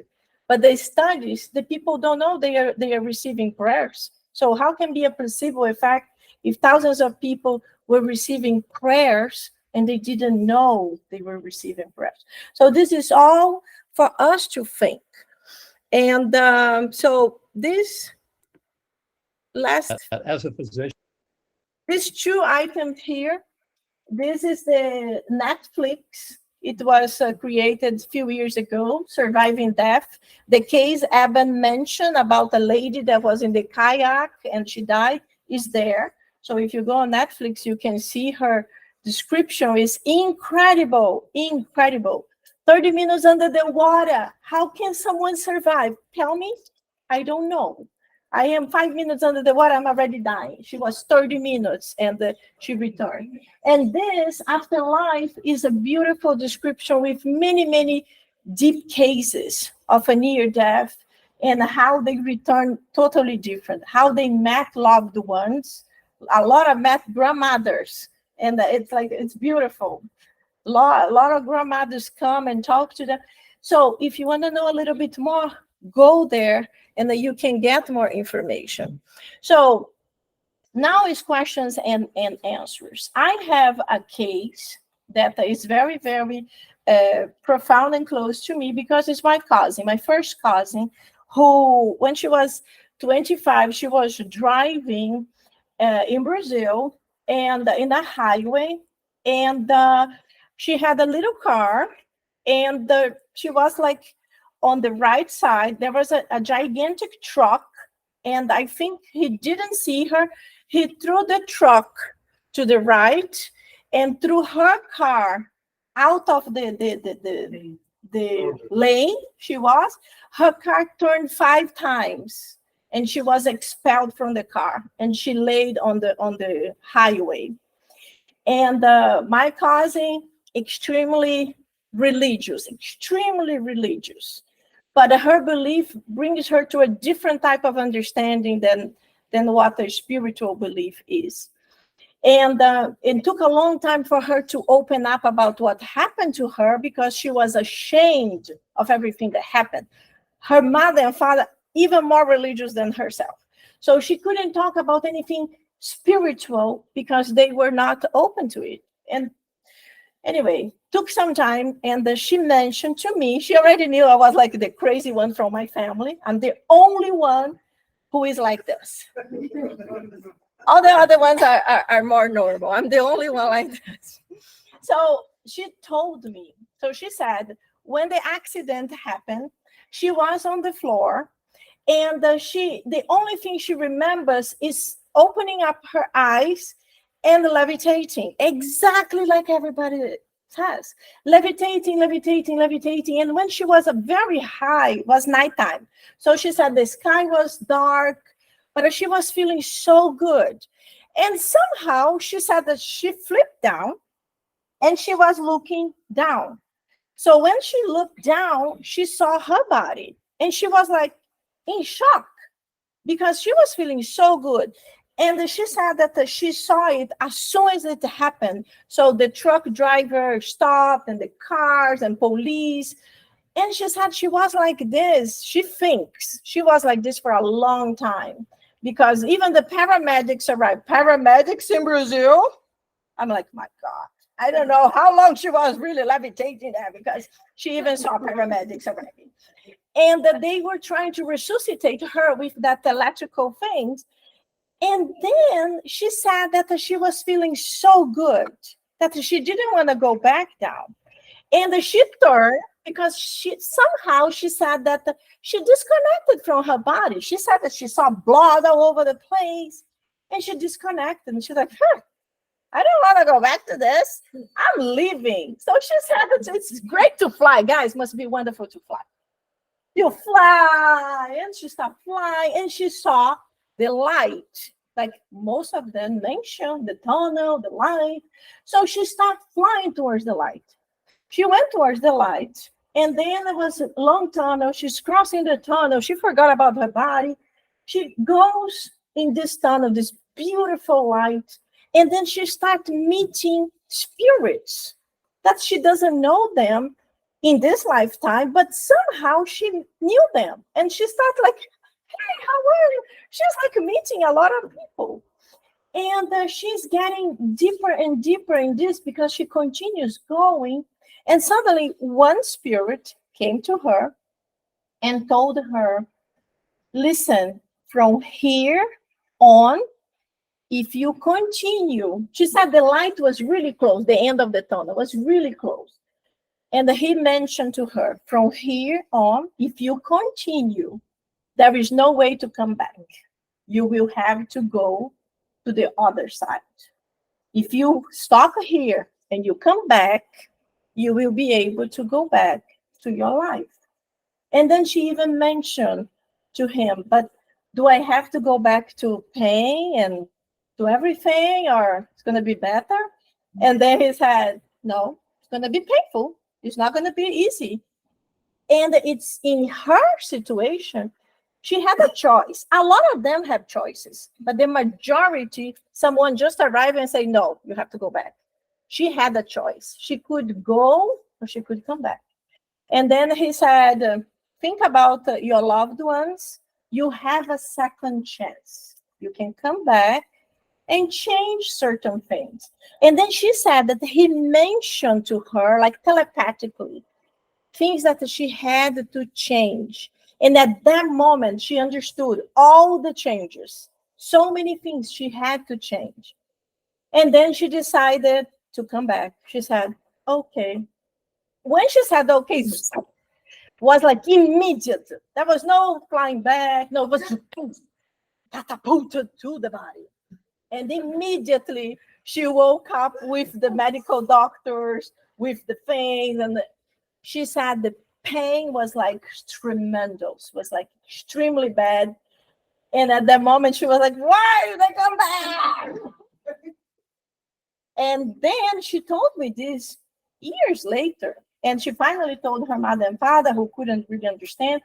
But the studies, the people don't know they are receiving prayers. So how can be a placebo effect if thousands of people were receiving prayers and they didn't know they were receiving prayers? So this is all for us to think. And so this last, as a physician, these two items here, this is the Netflix. It was created a few years ago, Surviving Death. The case Eben mentioned about the lady that was in the kayak and she died is there. So if you go on Netflix, you can see her description is incredible, incredible. 30 minutes under the water. How can someone survive? Tell me. I don't know. I am 5 minutes under the water, I'm already dying. She was 30 minutes and she returned. And this afterlife is a beautiful description with many, many deep cases of a near death and how they return totally different, how they met loved ones. A lot of met grandmothers, and it's beautiful. A lot of grandmothers come and talk to them. So if you want to know a little bit more, go there and then you can get more information. So now is questions and answers. I have a case that is very, very profound and close to me because it's my cousin, my first cousin, who, when she was 25, she was driving in Brazil and in a highway, and she had a little car, and she was like on the right side, there was a gigantic truck, and I think he didn't see her. He threw the truck to the right and threw her car out of the lane she was. Her car turned 5 times, and she was expelled from the car, and she laid on the highway. And my cousin, extremely religious, but her belief brings her to a different type of understanding than what a spiritual belief is. And it took a long time for her to open up about what happened to her because she was ashamed of everything that happened. Her mother and father, even more religious than herself. So she couldn't talk about anything spiritual because they were not open to it. And anyway, took some time, and she mentioned to me, she already knew I was like the crazy one from my family. I'm the only one who is like this. All the other ones are more normal. I'm the only one like this. So she told me, so she said, when the accident happened, she was on the floor, and the only thing she remembers is opening up her eyes and levitating, exactly like everybody says, levitating. And when she was very high, it was nighttime. So she said the sky was dark, but she was feeling so good. And somehow she said that she flipped down and she was looking down. So when she looked down, she saw her body, and she was like in shock because she was feeling so good. And she said that she saw it as soon as it happened. So the truck driver stopped, and the cars and police. And she said she was like this. She thinks she was like this for a long time because even the paramedics arrived. Paramedics in Brazil? I'm like, my God. I don't know how long she was really levitating there because she even saw paramedics arriving. And they were trying to resuscitate her with that electrical things. And then she said that she was feeling so good that she didn't want to go back down. And she turned because she said that she disconnected from her body. She said that she saw blood all over the place, and she disconnected. And she's like, I don't want to go back to this. I'm leaving. So she said that it's great to fly. Guys, must be wonderful to fly. You fly, and she started flying, and she saw the light, like most of them mentioned, the tunnel, the light. So she started flying towards the light. She went towards the light, and then there was a long tunnel. She's crossing the tunnel. She forgot about her body. She goes in this tunnel, this beautiful light, and then she starts meeting spirits that she doesn't know them in this lifetime, but somehow she knew them. And she started like, hey, how are you? She's like meeting a lot of people. And she's getting deeper and deeper in this because she continues going. And suddenly one spirit came to her and told her, listen, from here on, if you continue, she said the light was really close, the end of the tunnel was really close. And he mentioned to her, from here on, if you continue, there is no way to come back. You will have to go to the other side. If you stop here and you come back, you will be able to go back to your life. And then she even mentioned to him, but do I have to go back to pain and do everything, or it's going to be better? And then he said, no, it's going to be painful. It's not going to be easy. And it's in her situation, she had a choice. A lot of them have choices, but the majority, someone just arrived and say, no, you have to go back. She had a choice. She could go or she could come back. And then he said, think about your loved ones. You have a second chance. You can come back and change certain things. And then she said that he mentioned to her, like telepathically, things that she had to change. And at that moment, she understood all the changes. So many things she had to change. And then she decided to come back. She said, okay. When she said, okay, was like immediate. There was no flying back. No, it was catapulted to the body. And immediately she woke up with the medical doctors, with the things. And she said the pain was like tremendous, was like extremely bad. And at that moment, she was like, why did I come back? And then she told me this years later. And she finally told her mother and father, who couldn't really understand.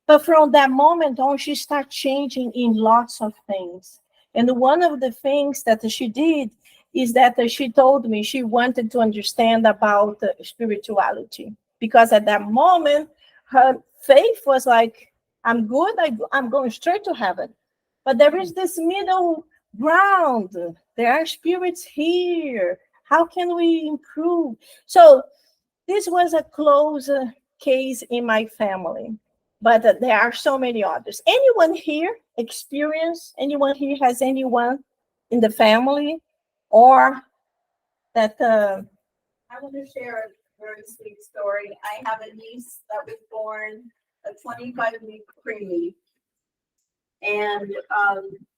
But from that moment on, she started changing in lots of things. And one of the things that she did is that she told me she wanted to understand about spirituality. Because at that moment, her faith was like, I'm good, I'm going straight to heaven. But there is this middle ground. There are spirits here. How can we improve? So this was a close case in my family, but there are so many others. Anyone here experience? Anyone here has anyone in the family or that? I want to share a very sweet story. I have a niece that was born a 25-week preemie, and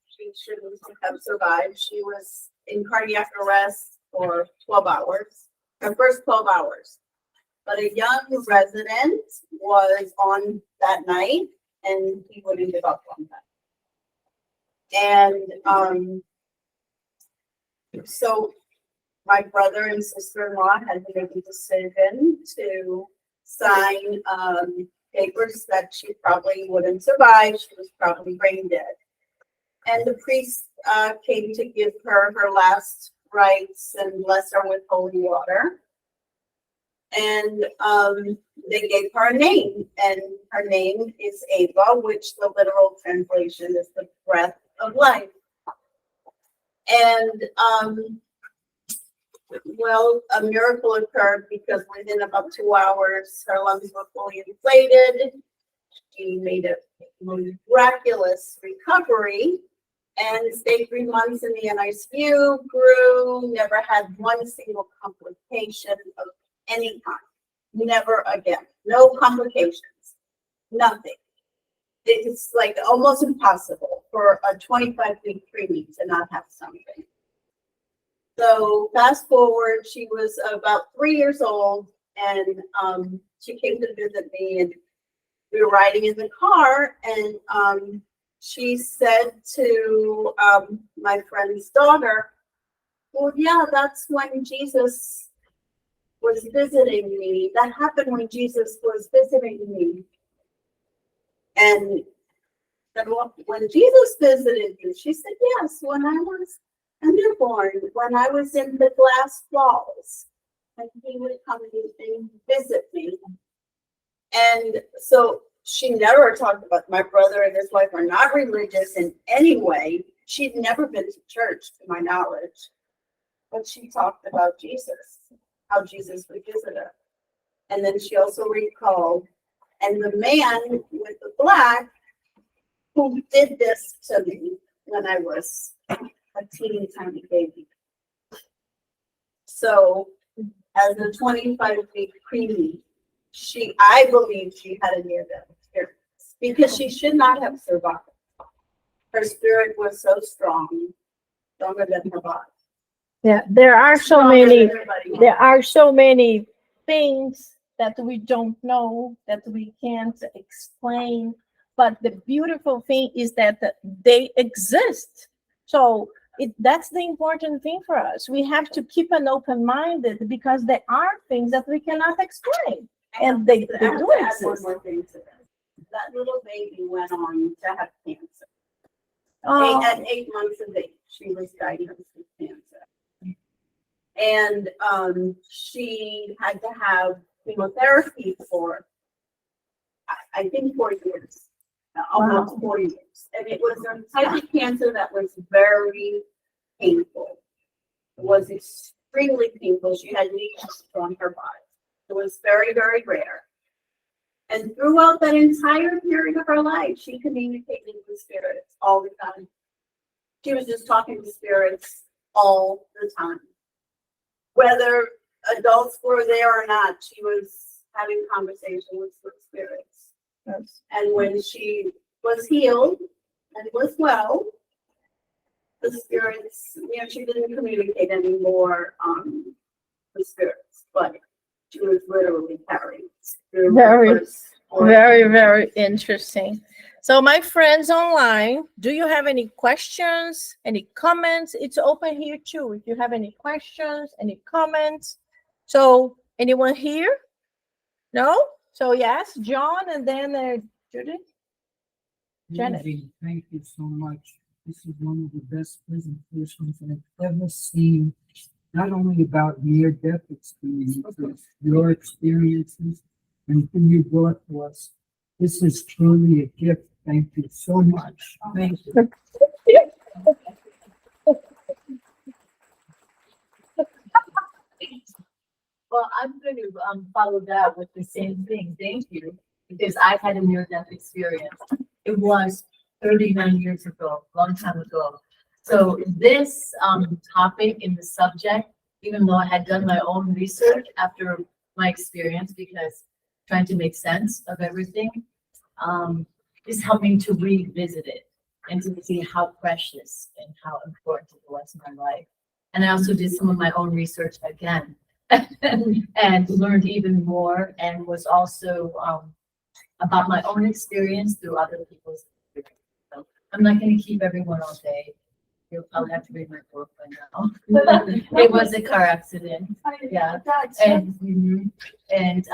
she shouldn't have survived. She was in cardiac arrest for 12 hours, her first 12 hours. But a young resident was on that night, and he wouldn't give up on that. And so my brother and sister-in-law had to make a decision to sign papers that she probably wouldn't survive. She was probably brain dead. And the priest came to give her her last rites and bless her with holy water. And they gave her a name, and her name is Ava, which the literal translation is the breath of life. And well, a miracle occurred because within about 2 hours, her lungs were fully inflated. She made a miraculous recovery and stayed 3 months in the NICU, grew, never had one single complication of any kind. Never again. No complications. Nothing. It's like almost impossible for a 25-week preemie to not have something. So fast forward, she was about 3 years old, and she came to visit me, and we were riding in the car, and she said to my friend's daughter, well, yeah, that's when Jesus was visiting me. That happened when Jesus was visiting me. And said, well, when Jesus visited you, she said, yes, when I was a newborn, when I was in the glass walls, and he would come and visit me. And so she never talked about, my brother and his wife are not religious in any way. She'd never been to church, to my knowledge. But she talked about Jesus, how Jesus would visit her. And then she also recalled, and the man with the black who did this to me when I was a teeny tiny baby. So as a 25-week preemie, I believe she had a near-death experience because she should not have survived. Her spirit was so strong, stronger than her body. Yeah, there are so many things that we don't know, that we can't explain. But the beautiful thing is that they exist. So that's the important thing for us. We have to keep an open minded because there are things that we cannot explain. And they do exist. One more thing to that. That little baby went on to have cancer. Oh. At 8 months of age, she was diagnosed with cancer. And she had to have chemotherapy for, I think, 4 years. Almost 4 years. And it was a type of cancer that was very painful. It was extremely painful. She had lesions on her body. It was very, very rare. And throughout that entire period of her life, she communicated with spirits all the time. She was just talking to spirits all the time. Whether adults were there or not, she was having conversations with spirits. Yes. And when she was healed and was well, the spirits, she didn't communicate anymore with spirits, but she was literally carried through Very, very interesting. So my friends online, do you have any questions, any comments? It's open here too. If you have any questions, any comments. So anyone here? No? So yes, John, and then Judith. Janet. Angy, thank you so much. This is one of the best presentations I've ever seen, not only about near-death experiences, your experiences, and who you brought to us. This is truly a gift. Thank you so much. Thank you. Well, I'm going to follow that with the same thing. Thank you, because I've had a near-death experience. It was 39 years ago, long time ago. So this topic in the subject, even though I had done my own research after my experience, because trying to make sense of everything, is helping to revisit it and to see how precious and how important it was in my life. And I also did some of my own research again and learned even more, and was also about my own experience through other people's experience. So I'm not going to keep everyone all day. You'll probably have to read my book by now. It was a car accident. Yeah. And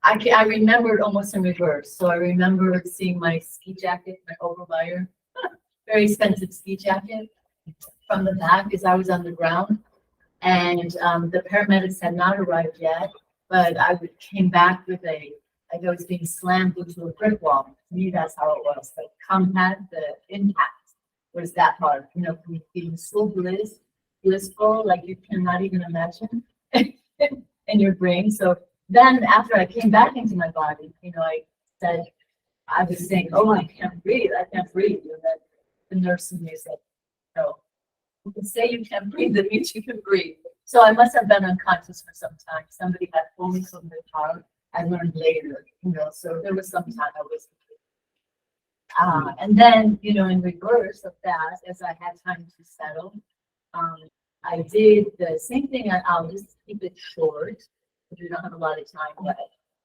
I remembered almost in reverse. So I remember seeing my ski jacket, my Overmeyer, very expensive ski jacket, from the back as I was on the ground. And the paramedics had not arrived yet, but I came back with like I was being slammed into a brick wall. To me, that's how it was. The compact, the impact was that hard, from being so blissful, like you cannot even imagine in your brain. So then after I came back into my body, I was saying, oh, I can't breathe. And then the nurse in me said, no, you can say you can't breathe, that means you can breathe. So I must have been unconscious for some time. Somebody had pulled me from the car. I learned later, so there was some time I was. And then, in reverse of that, as I had time to settle, I did the same thing. I'll just keep it short, because we don't have a lot of time, but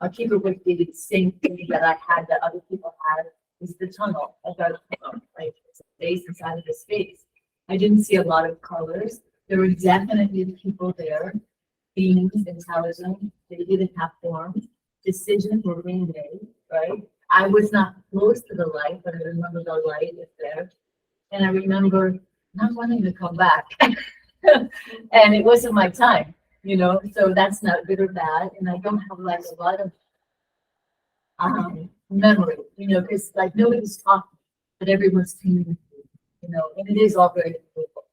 I'll keep it with the same thing that I had that other people had, is the tunnel. I got a tunnel, like it's a space inside of the space. I didn't see a lot of colors. There were definitely people there, beings, intelligent. They didn't have form. Decisions were being made, right? I was not close to the light, but I remember the light is there. And I remember not wanting to come back. And it wasn't my time, so that's not good or bad. And I don't have like a lot of memory, because like nobody's talking, but everyone's communicating, and it is all very beautiful.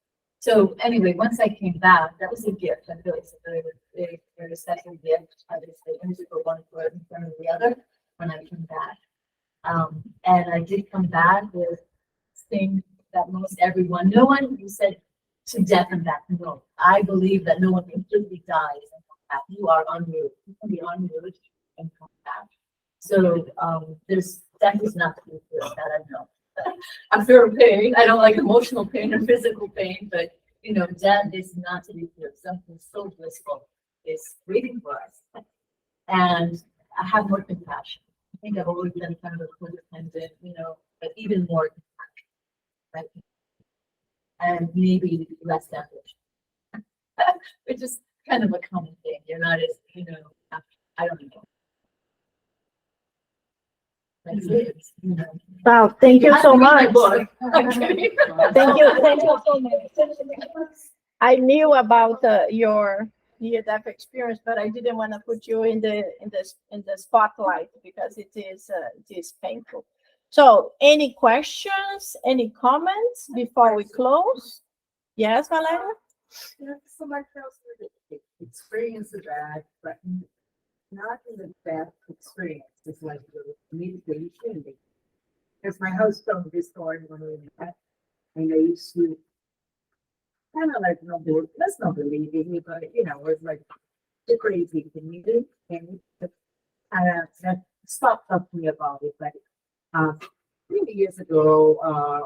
So anyway, once I came back, that was a gift. I feel it's a very, very, very special gift. I just put one foot in front of the other when I came back. And I did come back with things that most everyone, no one, you said to death and back. No, I believe that no one completely dies and come back. You are en route. You can be en route and come back. So death is not the fear that I know. I fear pain. I don't like emotional pain or physical pain, but death is not to be feared. Something so blissful is waiting for us. and I have more compassion. I think I've always been kind of a codependent, but even more compassion, right? And maybe less ambition, which is kind of a common thing. You're not as, I don't know. That's it, Wow, thank you so much. I'm kidding. Thank you so much. I knew about your near-death experience, but I didn't want to put you in the spotlight because it is painful. So, any questions, any comments before we close? Yes, Valeria? So my first experience of that, but not in the death experience. It's like the meditation. Because my host told this story when we met, and I used to kind of like, let's not believe in it, but it was like too crazy to me. And that stopped talking about it. But 3 years ago,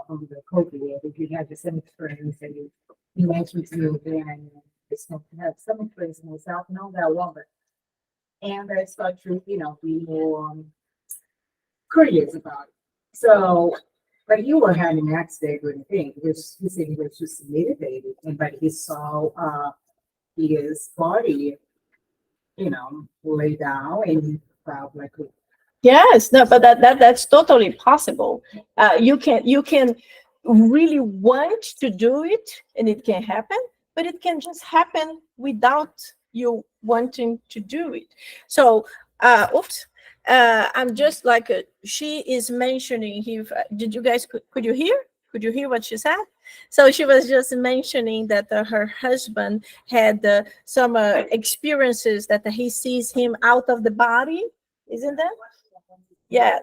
on the COVID, we had the same experience, and you mentioned to me then, I have some experience myself, not that long, and I started to, be more curious about it. So, but you were having an accident with a thing, which he said he was just meditating, but he saw his body, lay down, and he felt like Yes, no, but that's totally possible. You can really want to do it, and it can happen, but it can just happen without you wanting to do it. So, I'm just like she is mentioning here. Did you guys could you hear? Could you hear what she said? So she was just mentioning that her husband had some experiences that he sees him out of the body, isn't that? Yeah.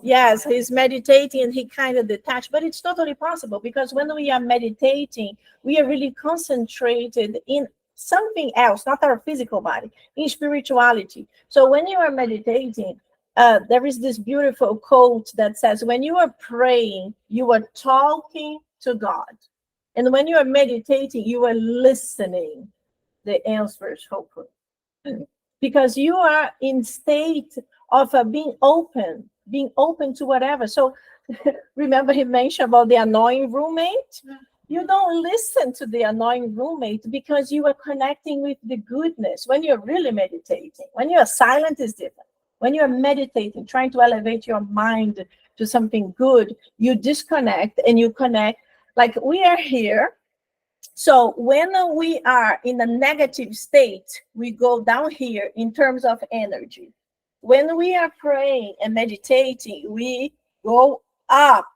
Yes, he's meditating and he kind of detached, but it's totally possible because when we are meditating, we are really concentrated in something else, not our physical body, in spirituality. So when you are meditating, there is this beautiful quote that says, when you are praying, you are talking to God. And when you are meditating, you are listening the answers, hopefully. Because you are in state of being open to whatever. So remember he mentioned about the annoying roommate? You don't listen to the annoying roommate because you are connecting with the goodness. When you're really meditating, when you're silent is different. When you're meditating, trying to elevate your mind to something good, you disconnect and you connect. Like we are here. So when we are in a negative state, we go down here in terms of energy. When we are praying and meditating, we go up.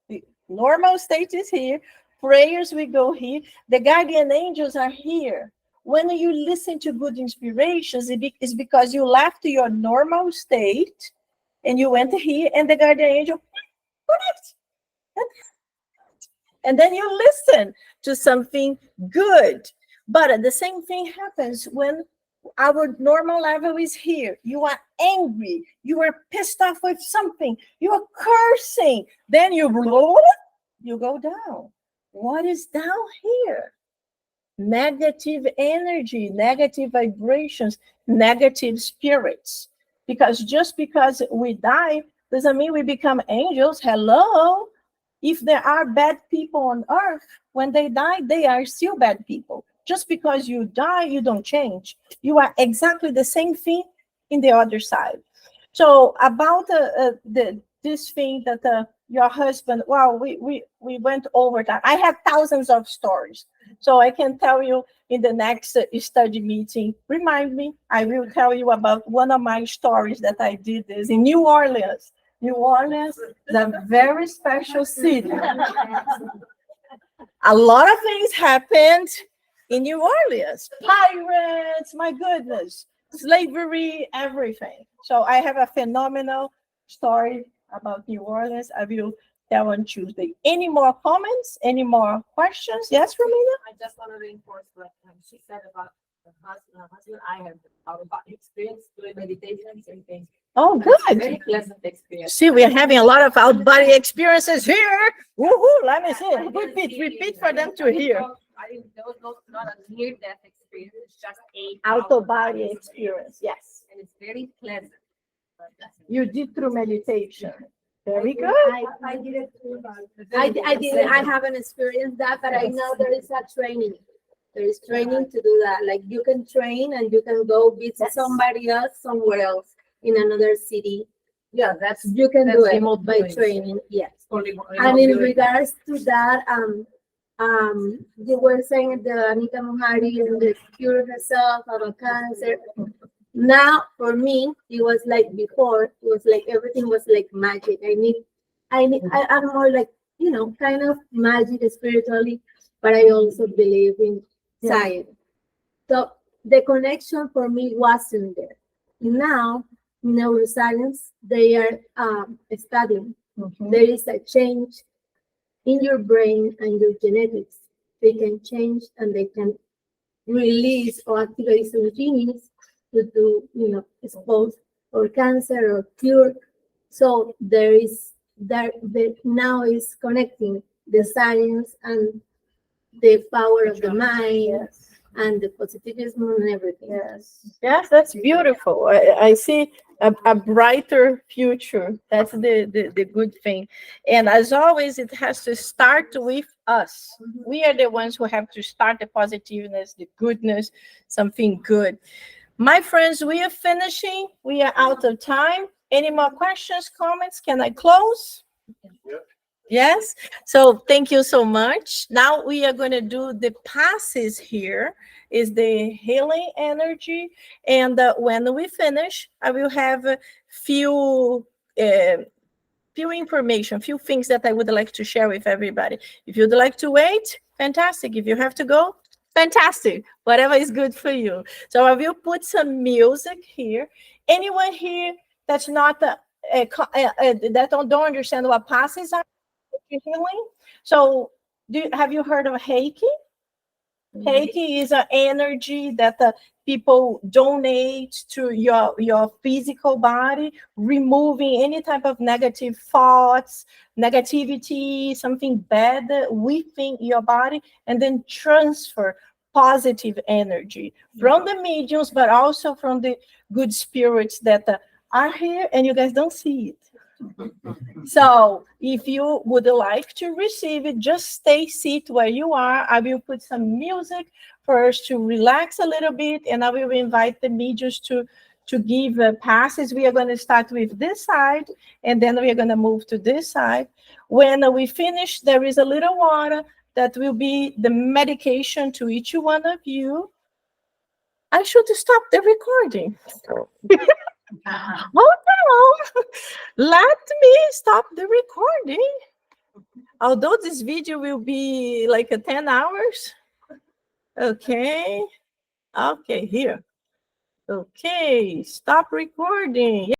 The normal state is here. Prayers, we go here. The guardian angels are here. When you listen to good inspirations, it's because you left your normal state and you went here and the guardian angel connects. And then you listen to something good. But the same thing happens when our normal level is here. You are angry. You are pissed off with something. You are cursing. Then you go down. What is down here? Negative energy, negative vibrations, negative spirits. Because just because we die doesn't mean we become angels. Hello. If there are bad people on earth, when they die, they are still bad people. Just because you die, you don't change. You are exactly the same thing in the other side. So about this thing that your husband, well, we went over that. I have thousands of stories. So I can tell you in the next study meeting, remind me, I will tell you about one of my stories that I did this in New Orleans. New Orleans is a very special city. A lot of things happened in New Orleans. Pirates, my goodness, slavery, everything. So I have a phenomenal story about New Orleans. I will tell on Tuesday. Any more comments? Any more questions? Yes, Romina? I just want to reinforce what she said about her husband. I have out-of-body experience doing meditation and same thing. Oh, good. Very pleasant experience. See, we're having a lot of out-body experiences here. Woohoo! Let me see. Repeat for them to hear. There was not a near-death experience. It's just a Out-of-body experience. Yes. very pleasant. You did through meditation. Very good. I did it through, I haven't experienced that, but I know there is a training. There is training to do that. Like you can train and you can go visit somebody else somewhere else in another city. Yeah, that's. You can do that's it remote by viewing. training, yes. Only And in regards to that, you were saying the Anita Mohari and the cure herself of cancer. Now, for me, it was like before. It was like everything was like magic. I'm more like, you know, kind of magic spiritually, but I also believe in science. So the connection for me wasn't there. Now, neuroscience, they are studying. There is a change in your brain and your genetics. They can change and they can release or activate some genes to do, you know, expose or cancer or cure. So there is that now is connecting the science and the power of the mind and the positivism and everything. Yes, that's beautiful. I see a brighter future. That's the good thing. And as always, it has to start with us. We are the ones who have to start the positiveness, the goodness, something good. My friends, we are finishing. We are out of time. Any more questions, comments? Can I close? Yes. So thank you so much. Now we are going to do the passes here. Is the healing energy. And when we finish, I will have a few information, few things that I would like to share with everybody. If you'd like to wait, fantastic. If you have to go, fantastic. Whatever is good for you. So I will put some music here. Anyone here that's not that don't understand what passes are healing? So have you heard of Reiki? Reiki is an energy that people donate to your physical body, removing any type of negative thoughts, negativity, something bad within your body, and then transfer positive energy from the mediums, but also from the good spirits that are here, and you guys don't see it. So if you would like to receive it, just stay seated where you are. I will put some music for us to relax a little bit, and I will invite the mediums to give passes. We are going to start with this side, and then we are going to move to this side. When we finish, there is a little water that will be the medication to each one of you. I should stop the recording. Hold on. Let me stop the recording. Although this video will be like 10 hours. Okay. Okay, here. Okay, stop recording.